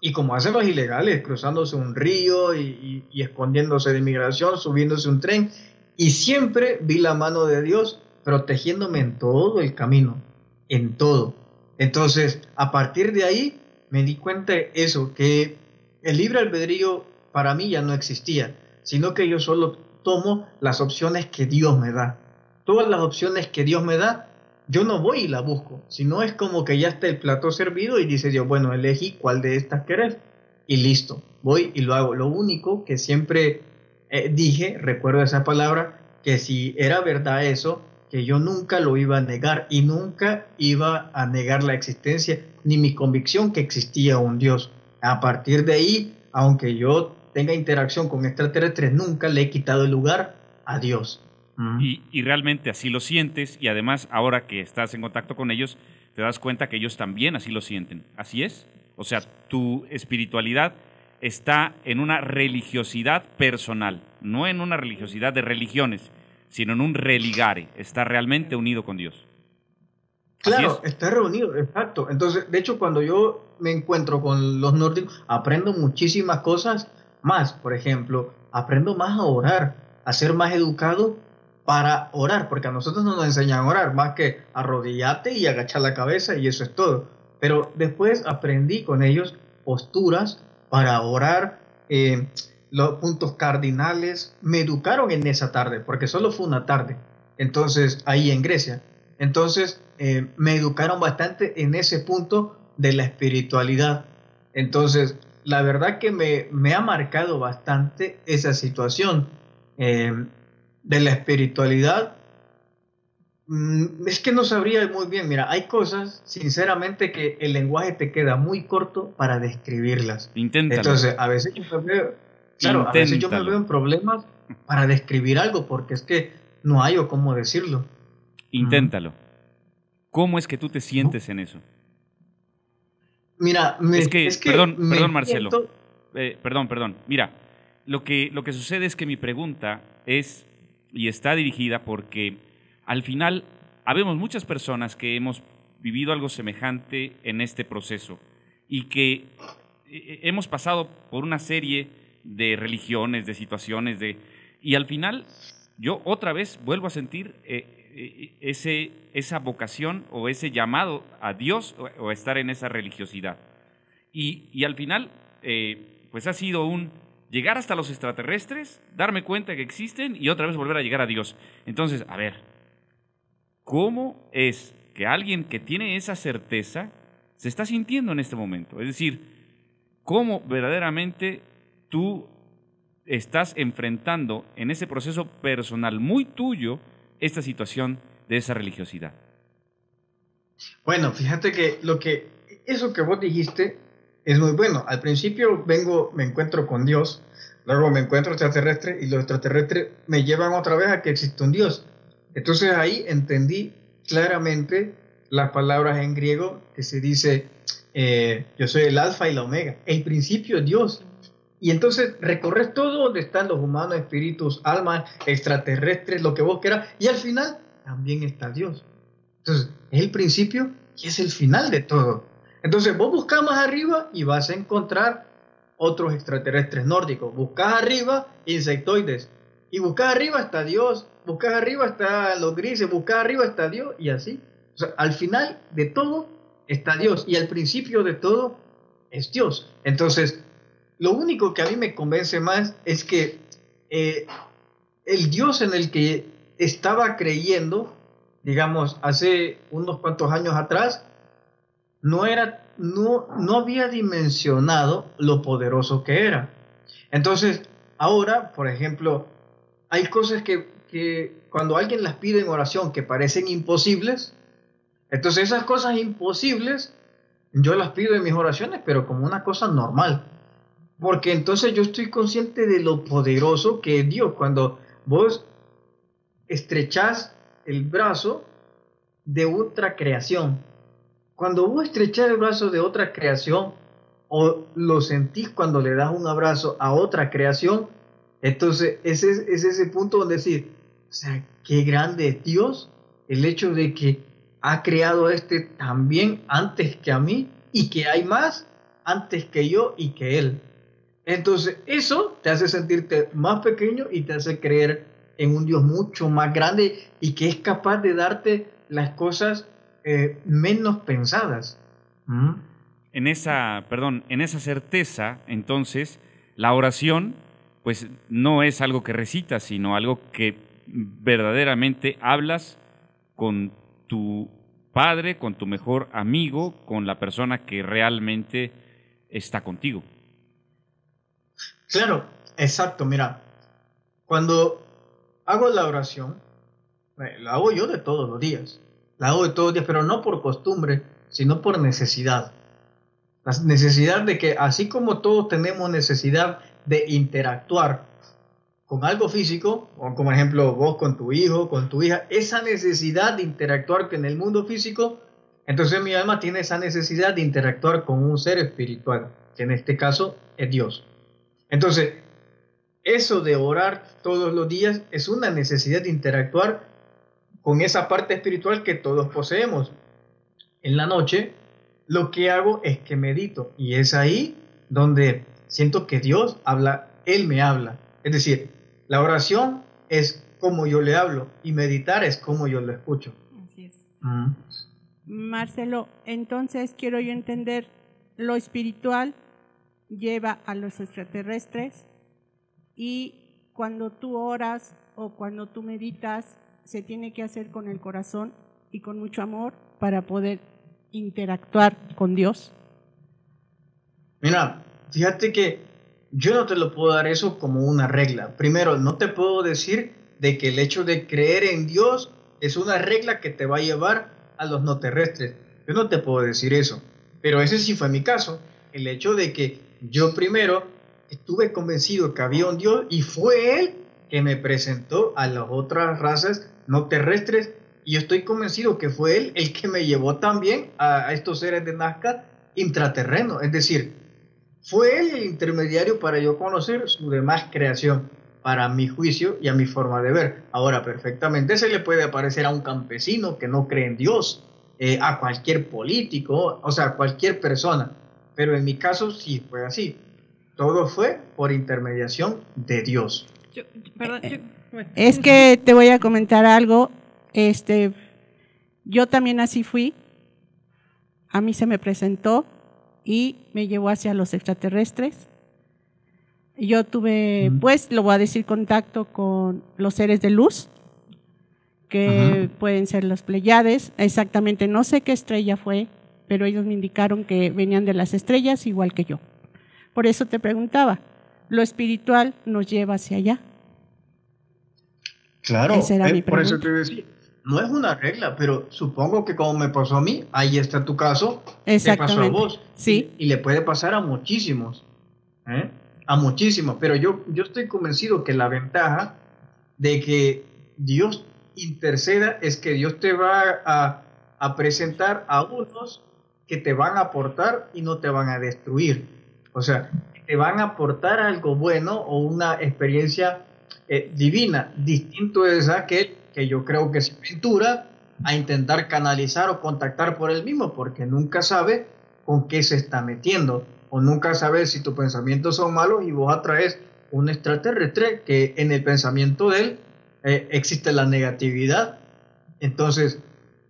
y como hacen los ilegales, cruzándose un río y escondiéndose de inmigración, subiéndose un tren, y siempre vi la mano de Dios protegiéndome en todo el camino, en todo. Entonces, a partir de ahí, me di cuenta de eso, que el libre albedrío para mí ya no existía, sino que yo solo tomo las opciones que Dios me da. Todas las opciones que Dios me da, yo no voy y la busco, sino es como que ya está el plato servido y dice Dios, bueno, elegí cuál de estas querés y listo, voy y lo hago. Lo único que siempre dije, recuerdo esa palabra, que si era verdad eso, que yo nunca lo iba a negar y nunca iba a negar la existencia ni mi convicción que existía un Dios. A partir de ahí, aunque yo tenga interacción con extraterrestres, nunca le he quitado el lugar a Dios. Y realmente así lo sientes, y además ahora que estás en contacto con ellos, te das cuenta que ellos también así lo sienten. ¿Así es? O sea, tu espiritualidad está en una religiosidad personal, no en una religiosidad de religiones, sino en un religare. Está realmente unido con Dios. Claro, está reunido, exacto. Entonces, de hecho, cuando yo me encuentro con los nórdicos, aprendo muchísimas cosas más. Por ejemplo, aprendo más a orar, a ser más educado para orar, porque a nosotros no nos enseñan a orar, más que arrodillarte y agachar la cabeza y eso es todo. Pero después aprendí con ellos posturas para orar, los puntos cardinales. Me educaron en esa tarde, porque solo fue una tarde, entonces ahí en Grecia. Entonces me educaron bastante en ese punto de la espiritualidad. Entonces la verdad que me ha marcado bastante esa situación de la espiritualidad. Es que no sabría muy bien. Mira, hay cosas, sinceramente, que el lenguaje te queda muy corto para describirlas. Inténtalo. Entonces, a veces yo me veo, a veces yo me veo en problemas para describir algo, porque es que no hay o cómo decirlo. Inténtalo. ¿Cómo es que tú te sientes en eso? Mira, perdón, Marcelo. Perdón. Mira, lo que sucede es que mi pregunta es, y está dirigida porque al final habemos muchas personas que hemos vivido algo semejante en este proceso y que hemos pasado por una serie de religiones, de situaciones, y al final yo otra vez vuelvo a sentir esa vocación o ese llamado a Dios o a estar en esa religiosidad. Y al final, pues ha sido llegar hasta los extraterrestres, darme cuenta que existen y otra vez volver a llegar a Dios. Entonces, a ver, ¿cómo es que alguien que tiene esa certeza se está sintiendo en este momento? Es decir, ¿cómo verdaderamente tú estás enfrentando en ese proceso personal muy tuyo esta situación de esa religiosidad? Bueno, fíjate que eso que vos dijiste es muy bueno. Al principio me encuentro con Dios, luego me encuentro extraterrestre y los extraterrestres me llevan otra vez a que existe un Dios. Entonces ahí entendí claramente las palabras en griego que se dice, yo soy el alfa y la omega, el principio es Dios. Y entonces recorres todo donde están los humanos, espíritus, almas, extraterrestres, lo que vos quieras, y al final también está Dios. Entonces es el principio y es el final de todo. Entonces vos buscas más arriba y vas a encontrar otros extraterrestres nórdicos. Buscas arriba insectoides. Y buscas arriba está Dios. Buscas arriba está los grises. Buscas arriba está Dios. Y así. O sea, al final de todo está Dios. Y al principio de todo es Dios. Entonces, lo único que a mí me convence más es que el Dios en el que estaba creyendo, digamos, hace unos cuantos años atrás, no había dimensionado lo poderoso que era. Entonces, ahora, por ejemplo, hay cosas que cuando alguien las pide en oración que parecen imposibles, entonces esas cosas imposibles yo las pido en mis oraciones, pero como una cosa normal. Porque entonces yo estoy consciente de lo poderoso que es Dios. Cuando vos estrechás el brazo de otra creación, cuando vos estrechás el brazo de otra creación o lo sentís cuando le das un abrazo a otra creación, entonces es ese punto donde decir, o sea, qué grande es Dios, el hecho de que ha creado también antes que a mí y que hay más antes que yo y que Él. Entonces eso te hace sentirte más pequeño y te hace creer en un Dios mucho más grande y que es capaz de darte las cosas menos pensadas. En esa certeza, entonces, la oración, pues no es algo que recitas, sino algo que verdaderamente hablas con tu padre, con tu mejor amigo, con la persona que realmente está contigo. Claro, exacto. Mira, cuando hago la oración, la hago yo de todos los días. La hago de todos los días, pero no por costumbre, sino por necesidad. La necesidad de que, así como todos tenemos necesidad de interactuar con algo físico, o como por ejemplo vos con tu hijo, con tu hija, esa necesidad de interactuar con el mundo físico, entonces mi alma tiene esa necesidad de interactuar con un ser espiritual, que en este caso es Dios. Entonces, eso de orar todos los días es una necesidad de interactuar con esa parte espiritual que todos poseemos. En la noche, lo que hago es que medito, y es ahí donde siento que Dios habla, Él me habla. Es decir, la oración es como yo le hablo, y meditar es como yo lo escucho. Así es. Marcelo, entonces quiero yo entender, lo espiritual lleva a los extraterrestres, y cuando tú oras o cuando tú meditas, se tiene que hacer con el corazón y con mucho amor para poder interactuar con Dios. Mira, fíjate que yo no te lo puedo dar eso como una regla. Primero, no te puedo decir de que el hecho de creer en Dios es una regla que te va a llevar a los no terrestres. Yo no te puedo decir eso, pero ese sí fue mi caso. El hecho de que yo primero estuve convencido que había un Dios y fue Él que me presentó a las otras razas no terrestres, y yo estoy convencido que fue Él el que me llevó también a estos seres de Nazca intraterrenos. Es decir, fue Él el intermediario para yo conocer su demás creación, para mi juicio y a mi forma de ver. Ahora, perfectamente se le puede aparecer a un campesino que no cree en Dios, a cualquier político, o sea, a cualquier persona. Pero en mi caso sí fue así. Todo fue por intermediación de Dios. Es que te voy a comentar algo. Yo también así fui. A mí se me presentó y me llevó hacia los extraterrestres. Yo tuve, pues, lo voy a decir, contacto con los seres de luz, que pueden ser los Pleiades. Exactamente, no sé qué estrella fue, pero ellos me indicaron que venían de las estrellas igual que yo. Por eso te preguntaba, ¿lo espiritual nos lleva hacia allá? Claro, Esa era mi por eso pregunta. te decía, no es una regla, pero supongo que como me pasó a mí, ahí está tu caso, te pasó a vos. Sí. Y le puede pasar a muchísimos, a muchísimos, pero yo estoy convencido que la ventaja de que Dios interceda es que Dios te va a presentar a unos que te van a aportar y no te van a destruir. O sea, te van a aportar algo bueno o una experiencia divina. Distinto es aquel que yo creo que se aventura a intentar canalizar o contactar por él mismo, porque nunca sabe con qué se está metiendo. O nunca sabes si tus pensamientos son malos y vos atraes un extraterrestre que en el pensamiento de él existe la negatividad. Entonces,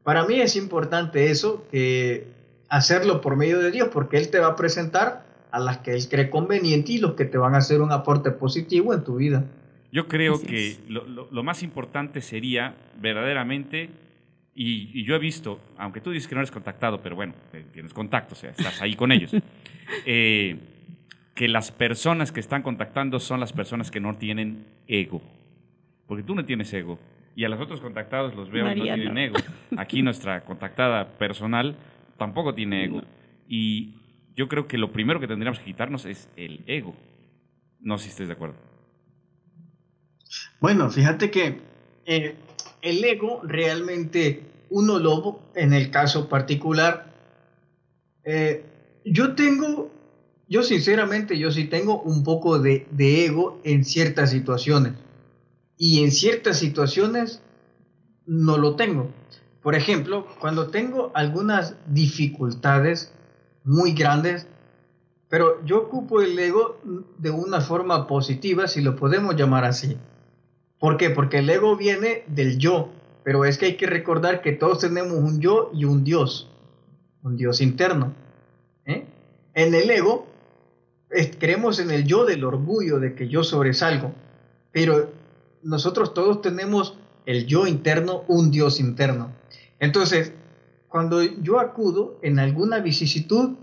para mí es importante eso, que hacerlo por medio de Dios, porque Él te va a presentar a las que Él cree conveniente y los que te van a hacer un aporte positivo en tu vida. Yo creo Así que es. lo más importante sería verdaderamente, y yo he visto, aunque tú dices que no eres contactado, pero bueno, tienes contacto, o sea, estás ahí con ellos, que las personas que están contactando son las personas que no tienen ego. Porque tú no tienes ego. Y a los otros contactados los veo y no Mariano. tienen ego. Aquí nuestra contactada personal tampoco tiene ego. Y yo creo que lo primero que tendríamos que quitarnos es el ego. No sé si estés de acuerdo. Bueno, fíjate que el ego realmente, uno lobo, en el caso particular, yo sinceramente, yo sí tengo un poco de ego en ciertas situaciones. Y en ciertas situaciones no lo tengo. Por ejemplo, cuando tengo algunas dificultades muy grandes, pero yo ocupo el ego de una forma positiva, si lo podemos llamar así. ¿Por qué? Porque el ego viene del yo, pero es que hay que recordar que todos tenemos un yo y un Dios interno. En el ego, creemos en el yo del orgullo, de que yo sobresalgo, pero nosotros todos tenemos el yo interno, un Dios interno. Entonces, cuando yo acudo en alguna vicisitud,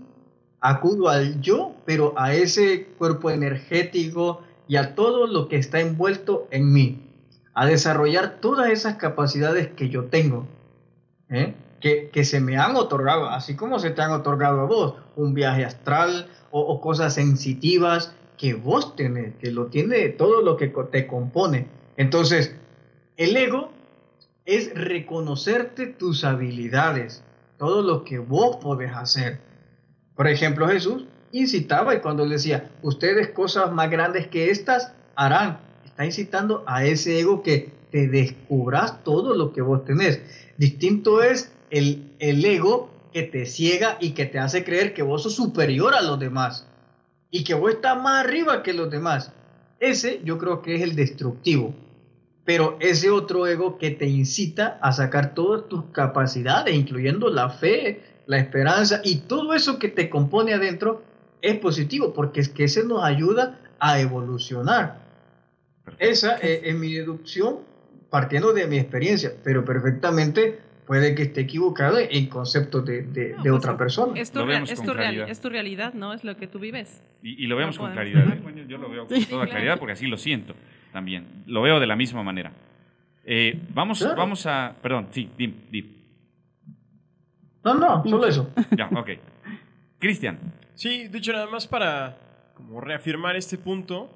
acudo al yo, pero a ese cuerpo energético y a todo lo que está envuelto en mí, a desarrollar todas esas capacidades que yo tengo, que se me han otorgado, así como se te han otorgado a vos, un viaje astral o cosas sensitivas que vos tenés, que lo tiene todo lo que te compone. Entonces, el ego es reconocerte tus habilidades, todo lo que vos podés hacer. Por ejemplo, Jesús incitaba y cuando le decía, ustedes cosas más grandes que estas harán, está incitando a ese ego que te descubras todo lo que vos tenés. Distinto es el ego que te ciega y que te hace creer que vos sos superior a los demás y que vos estás más arriba que los demás. Ese yo creo que es el destructivo. Pero ese otro ego que te incita a sacar todas tus capacidades, incluyendo la fe, la esperanza y todo eso que te compone adentro, es positivo, porque es que ese nos ayuda a evolucionar. Esa es mi deducción partiendo de mi experiencia, pero perfectamente puede que esté equivocado en conceptos de otra persona. Es tu, Lo vemos es con tu claridad. es tu realidad, ¿no? Es lo que tú vives. Y lo vemos No con podemos claridad. negar. Bueno, yo lo veo con toda claridad porque así lo siento también. Lo veo de la misma manera. Vamos a... Perdón, sí, dim. No, solo eso. Ya, ok. Cristian. Sí, de hecho, nada más para como reafirmar este punto,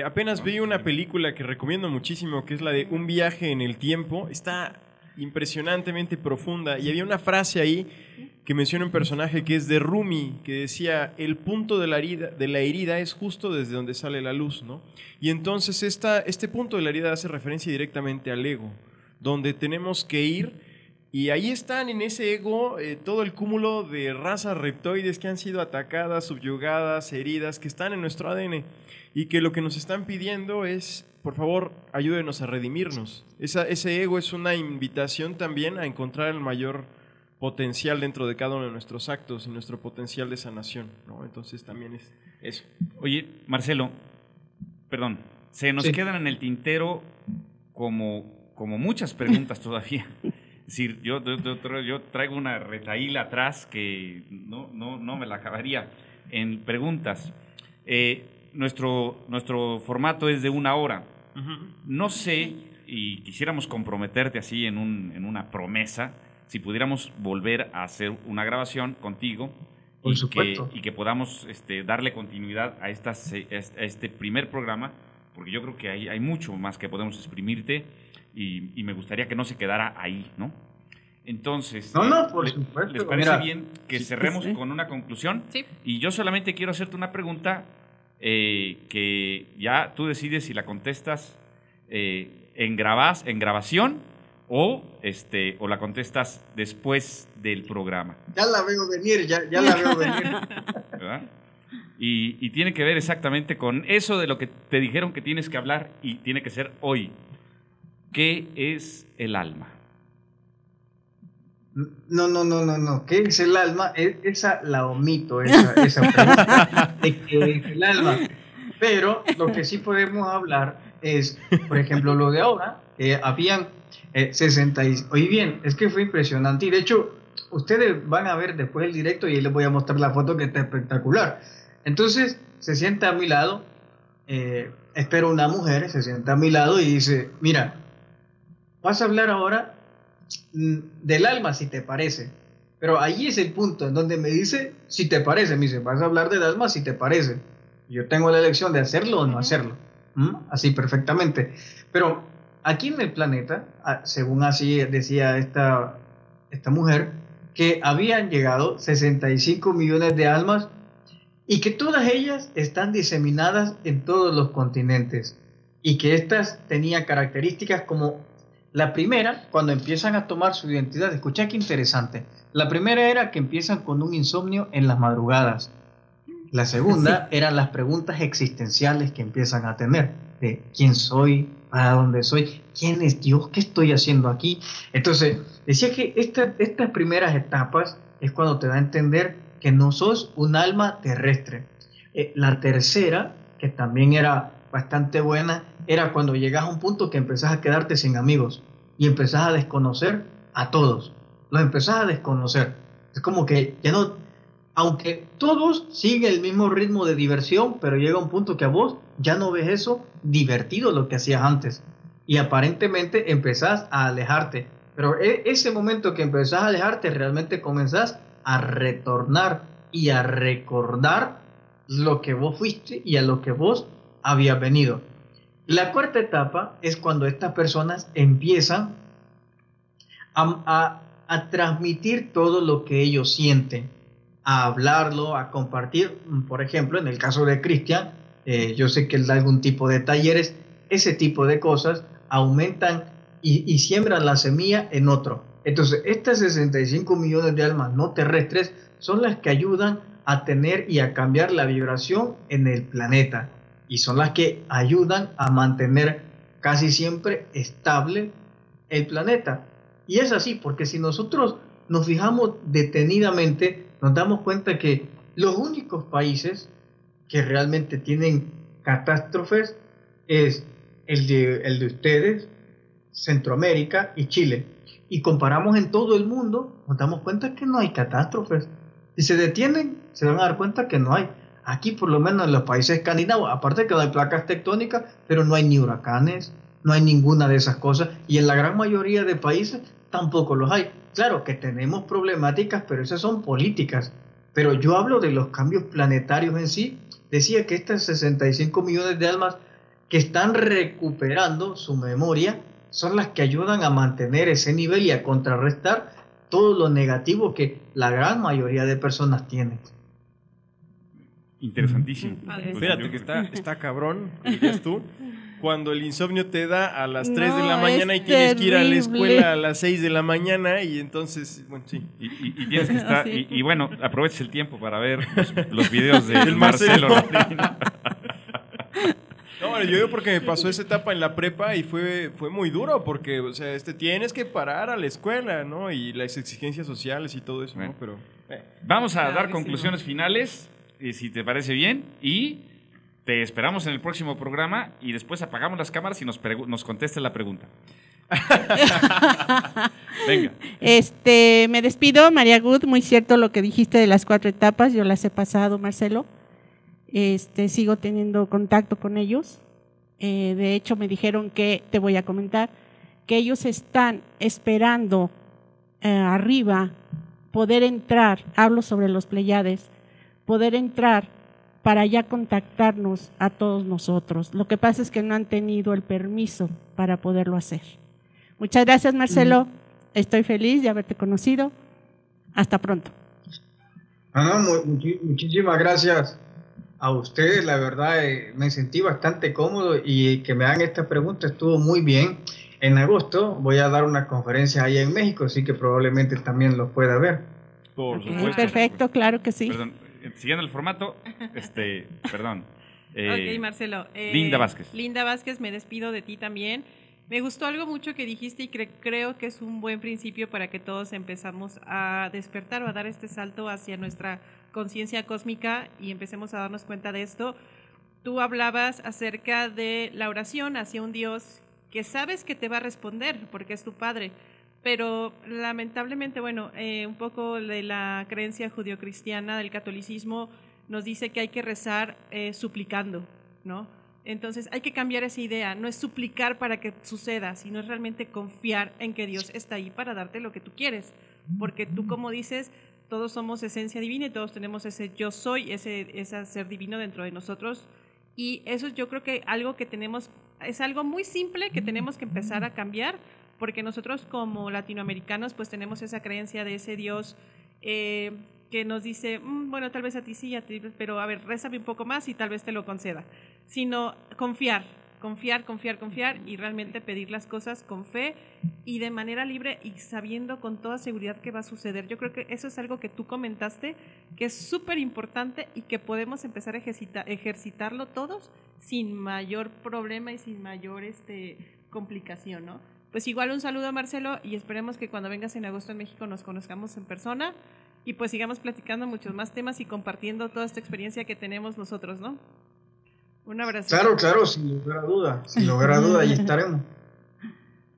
apenas vi una película que recomiendo muchísimo, que es la de Un viaje en el tiempo. Está impresionantemente profunda y había una frase ahí que menciona un personaje que es de Rumi, que decía, el punto de la herida es justo desde donde sale la luz, ¿no? Y entonces este punto de la herida hace referencia directamente al ego, donde tenemos que ir. Y ahí están en ese ego todo el cúmulo de razas reptoides que han sido atacadas, subyugadas, heridas, que están en nuestro ADN. Y que lo que nos están pidiendo es, por favor, ayúdenos a redimirnos. Ese ego es una invitación también a encontrar el mayor potencial dentro de cada uno de nuestros actos y nuestro potencial de sanación, ¿no? Entonces también es eso. Oye, Marcelo, perdón, se nos Sí. quedan en el tintero como muchas preguntas todavía. Es decir, yo traigo una retahíla atrás que no me la acabaría en preguntas. Nuestro formato es de 1 hora. No sé, y quisiéramos comprometerte así en una promesa, si pudiéramos volver a hacer una grabación contigo Por supuesto. y que podamos darle continuidad a este primer programa, porque yo creo que hay mucho más que podemos exprimirte y me gustaría que no se quedara ahí, ¿no? Entonces, No, por supuesto. ¿les parece Mira, bien que cerremos sí. con una conclusión? Sí. Y yo solamente quiero hacerte una pregunta que ya tú decides si la contestas en grabación o la contestas después del programa. Ya la veo venir, ya la veo venir. ¿Verdad? Y tiene que ver exactamente con eso de lo que te dijeron que tienes que hablar y tiene que ser hoy. ¿Qué es el alma? No. ¿Qué es el alma? Esa la omito, esa pregunta de qué es el alma. Pero lo que sí podemos hablar es, por ejemplo, lo de ahora, habían 60. Oye, bien, es que fue impresionante. Y de hecho, ustedes van a ver después el directo y ahí les voy a mostrar la foto que está espectacular. Entonces, se sienta a mi lado, espero una mujer, se sienta a mi lado y dice, mira, vas a hablar ahora del alma, si te parece. Pero ahí es el punto en donde me dice, si te parece, me dice, vas a hablar del alma, si te parece. Yo tengo la elección de hacerlo o no hacerlo. Así perfectamente. Pero aquí en el planeta, según así decía esta mujer, que habían llegado 65 millones de almas y que todas ellas están diseminadas en todos los continentes y que estas tenían características como la primera, cuando empiezan a tomar su identidad. Escucha qué interesante. La primera era que empiezan con un insomnio en las madrugadas. La segunda eran las preguntas existenciales que empiezan a tener, de quién soy, para dónde soy, quién es Dios, qué estoy haciendo aquí. Entonces, decía que estas primeras etapas es cuando te da a entender que no sos un alma terrestre. La tercera, que también era bastante buena, era cuando llegas a un punto que empezás a quedarte sin amigos y empezás a desconocer a todos. Los empezás a desconocer. Es como que ya no... Aunque todos siguen el mismo ritmo de diversión, pero llega un punto que a vos ya no ves eso divertido lo que hacías antes. Y aparentemente empezás a alejarte. Pero ese momento que empezás a alejarte, realmente comenzás a retornar y a recordar lo que vos fuiste y a lo que vos habías venido. La cuarta etapa es cuando estas personas empiezan a transmitir todo lo que ellos sienten, a hablarlo, a compartir. Por ejemplo, en el caso de Cristian, yo sé que él da algún tipo de talleres, ese tipo de cosas aumentan y siembran la semilla en otro. Entonces, estas 65 millones de almas no terrestres son las que ayudan a tener y a cambiar la vibración en el planeta, y son las que ayudan a mantener casi siempre estable el planeta. Y es así, porque si nosotros nos fijamos detenidamente, nos damos cuenta que los únicos países que realmente tienen catástrofes es el de ustedes, Centroamérica y Chile. Y comparamos en todo el mundo, nos damos cuenta que no hay catástrofes. Si se detienen, se van a dar cuenta que no hay. Aquí, por lo menos en los países escandinavos, aparte que no hay placas tectónicas, pero no hay ni huracanes, no hay ninguna de esas cosas. Y en la gran mayoría de países tampoco los hay. Claro que tenemos problemáticas, pero esas son políticas. Pero yo hablo de los cambios planetarios en sí. Decía que estas 65 millones de almas que están recuperando su memoria son las que ayudan a mantener ese nivel y a contrarrestar todo lo negativo que la gran mayoría de personas tienen. Interesantísimo. Fíjate que está cabrón, como dirías tú, cuando el insomnio te da a las 3 de la mañana y tienes que ir a la escuela a las 6 de la mañana y entonces, bueno, sí. Y tienes que estar, y bueno, aproveches el tiempo para ver los videos de Marcelo. No, yo digo porque me pasó esa etapa en la prepa y fue muy duro porque, o sea, tienes que parar a la escuela, ¿no? Y las exigencias sociales y todo eso, bueno, ¿no? Pero vamos a dar conclusiones finales, si te parece bien, y te esperamos en el próximo programa y después apagamos las cámaras y nos contestes la pregunta. Venga. Me despido, María Good, muy cierto lo que dijiste de las 4 etapas, yo las he pasado, Marcelo. Sigo teniendo contacto con ellos. De hecho, me dijeron que, te voy a comentar, que ellos están esperando arriba poder entrar, hablo sobre los Pleiades, poder entrar para ya contactarnos a todos nosotros. Lo que pasa es que no han tenido el permiso para poderlo hacer. Muchas gracias, Marcelo. Estoy feliz de haberte conocido. Hasta pronto. Muchísimas gracias a ustedes. La verdad, me sentí bastante cómodo y que me hagan esta pregunta estuvo muy bien. en agosto voy a dar una conferencia allá en México, así que probablemente también lo pueda ver. Por Ok, supuesto. perfecto, claro que sí. Perdón, siguiendo el formato, perdón. Ok, Marcelo. Linda Vázquez. Linda Vázquez, me despido de ti también. Me gustó algo mucho que dijiste y creo que es un buen principio para que todos empezamos a despertar o a dar este salto hacia nuestra conciencia cósmica y empecemos a darnos cuenta de esto. Tú hablabas acerca de la oración hacia un Dios que sabes que te va a responder porque es tu Padre, pero lamentablemente, bueno, un poco de la creencia judio-cristiana del catolicismo nos dice que hay que rezar suplicando, ¿no? Entonces hay que cambiar esa idea, no es suplicar para que suceda, sino es realmente confiar en que Dios está ahí para darte lo que tú quieres, porque tú, como dices, todos somos esencia divina y todos tenemos ese yo soy, ese ser divino dentro de nosotros, y eso yo creo que algo que tenemos, es algo muy simple que tenemos que empezar a cambiar, porque nosotros como latinoamericanos pues tenemos esa creencia de ese Dios que nos dice, bueno, tal vez a ti sí, a ti, pero a ver, rézame un poco más y tal vez te lo conceda. Sino confiar y realmente pedir las cosas con fe y de manera libre y sabiendo con toda seguridad que va a suceder. Yo creo que eso es algo que tú comentaste, que es súper importante y que podemos empezar a ejercitarlo todos sin mayor problema y sin mayor complicación, ¿no? Pues igual un saludo a Marcelo y esperemos que cuando vengas en agosto en México nos conozcamos en persona y pues sigamos platicando muchos más temas y compartiendo toda esta experiencia que tenemos nosotros, ¿no? Un abrazo. Claro, sin lugar a duda, ahí estaremos.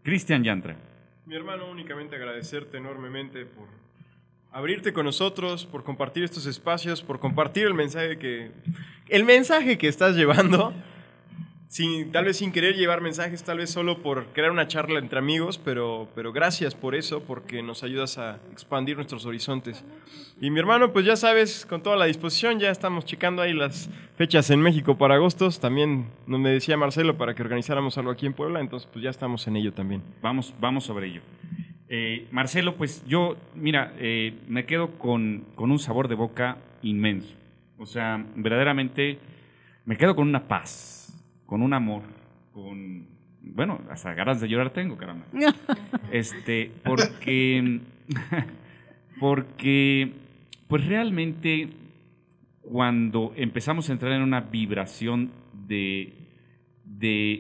Cristian Yantra. Mi hermano, únicamente agradecerte enormemente por abrirte con nosotros, por compartir estos espacios, por compartir el mensaje que estás llevando. Tal vez sin querer llevar mensajes, tal vez solo por crear una charla entre amigos, pero gracias por eso, porque nos ayudas a expandir nuestros horizontes. Y mi hermano, pues ya sabes, con toda la disposición, ya estamos checando ahí las fechas en México para agosto. También me decía Marcelo para que organizáramos algo aquí en Puebla, entonces pues ya estamos en ello también. Vamos sobre ello. Marcelo, pues yo, mira, me quedo con un sabor de boca inmenso. O sea, verdaderamente me quedo con una paz, con un amor, bueno, hasta ganas de llorar tengo, caramba. Porque pues realmente cuando empezamos a entrar en una vibración de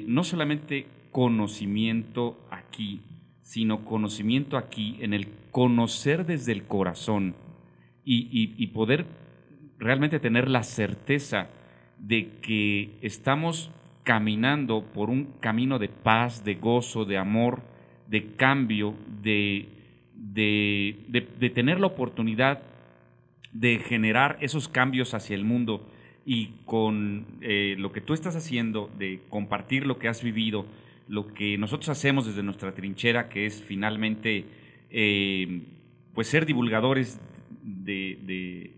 no solamente conocimiento aquí, sino conocimiento aquí, en el conocer desde el corazón y poder realmente tener la certeza de que estamos caminando por un camino de paz, de gozo, de amor, de cambio, de tener la oportunidad de generar esos cambios hacia el mundo y con lo que tú estás haciendo, de compartir lo que has vivido, lo que nosotros hacemos desde nuestra trinchera, que es finalmente pues ser divulgadores de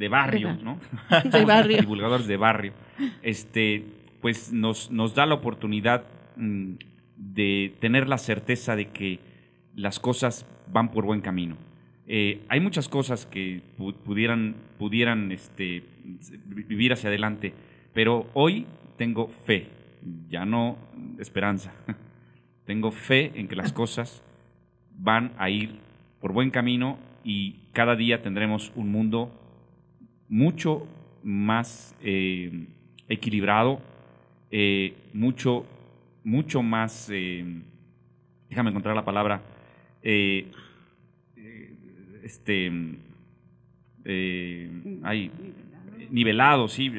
barrio, ¿no? De barrio. Divulgadores de barrio. Pues nos da la oportunidad de tener la certeza de que las cosas van por buen camino. Hay muchas cosas que pudieran vivir hacia adelante, pero hoy tengo fe, ya no esperanza. Tengo fe en que las cosas van a ir por buen camino y cada día tendremos un mundo mucho más equilibrado, mucho más, déjame encontrar la palabra, nivelado, sí,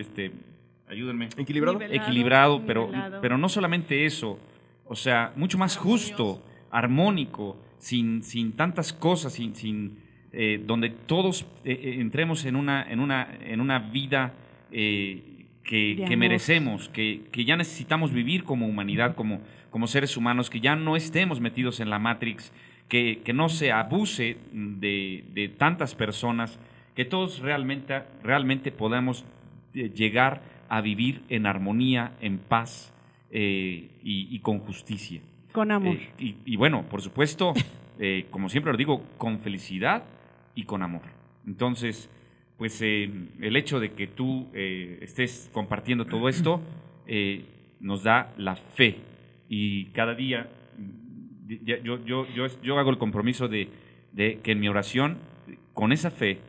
ayúdenme. Equilibrado, pero no solamente eso, o sea, mucho más justo, armónico, sin tantas cosas, donde todos entremos en una vida que merecemos, que ya necesitamos vivir como humanidad, como seres humanos, que ya no estemos metidos en la Matrix, que no se abuse de tantas personas, que todos realmente podamos llegar a vivir en armonía, en paz y con justicia. Con amor. Y bueno, por supuesto, como siempre lo digo, con felicidad y con amor. Entonces, pues el hecho de que tú estés compartiendo todo esto nos da la fe y cada día yo hago el compromiso de que en mi oración, con esa fe,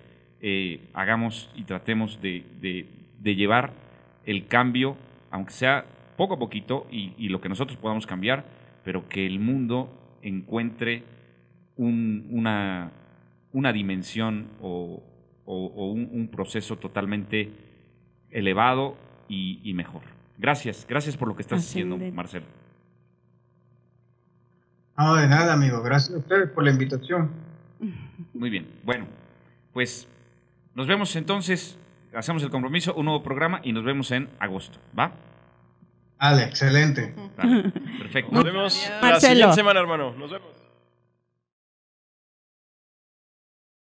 hagamos y tratemos de llevar el cambio, aunque sea poco a poquito, y lo que nosotros podamos cambiar, pero que el mundo encuentre una dimensión o un proceso totalmente elevado y mejor. Gracias por lo que estás haciendo, Marcelo. No, de nada, amigo. Gracias a ustedes por la invitación. Muy bien. Bueno, pues nos vemos entonces, hacemos el compromiso, un nuevo programa y nos vemos en agosto, ¿va? Vale, excelente. Vale, perfecto. Nos vemos la Marcelo. siguiente semana, hermano. Nos vemos.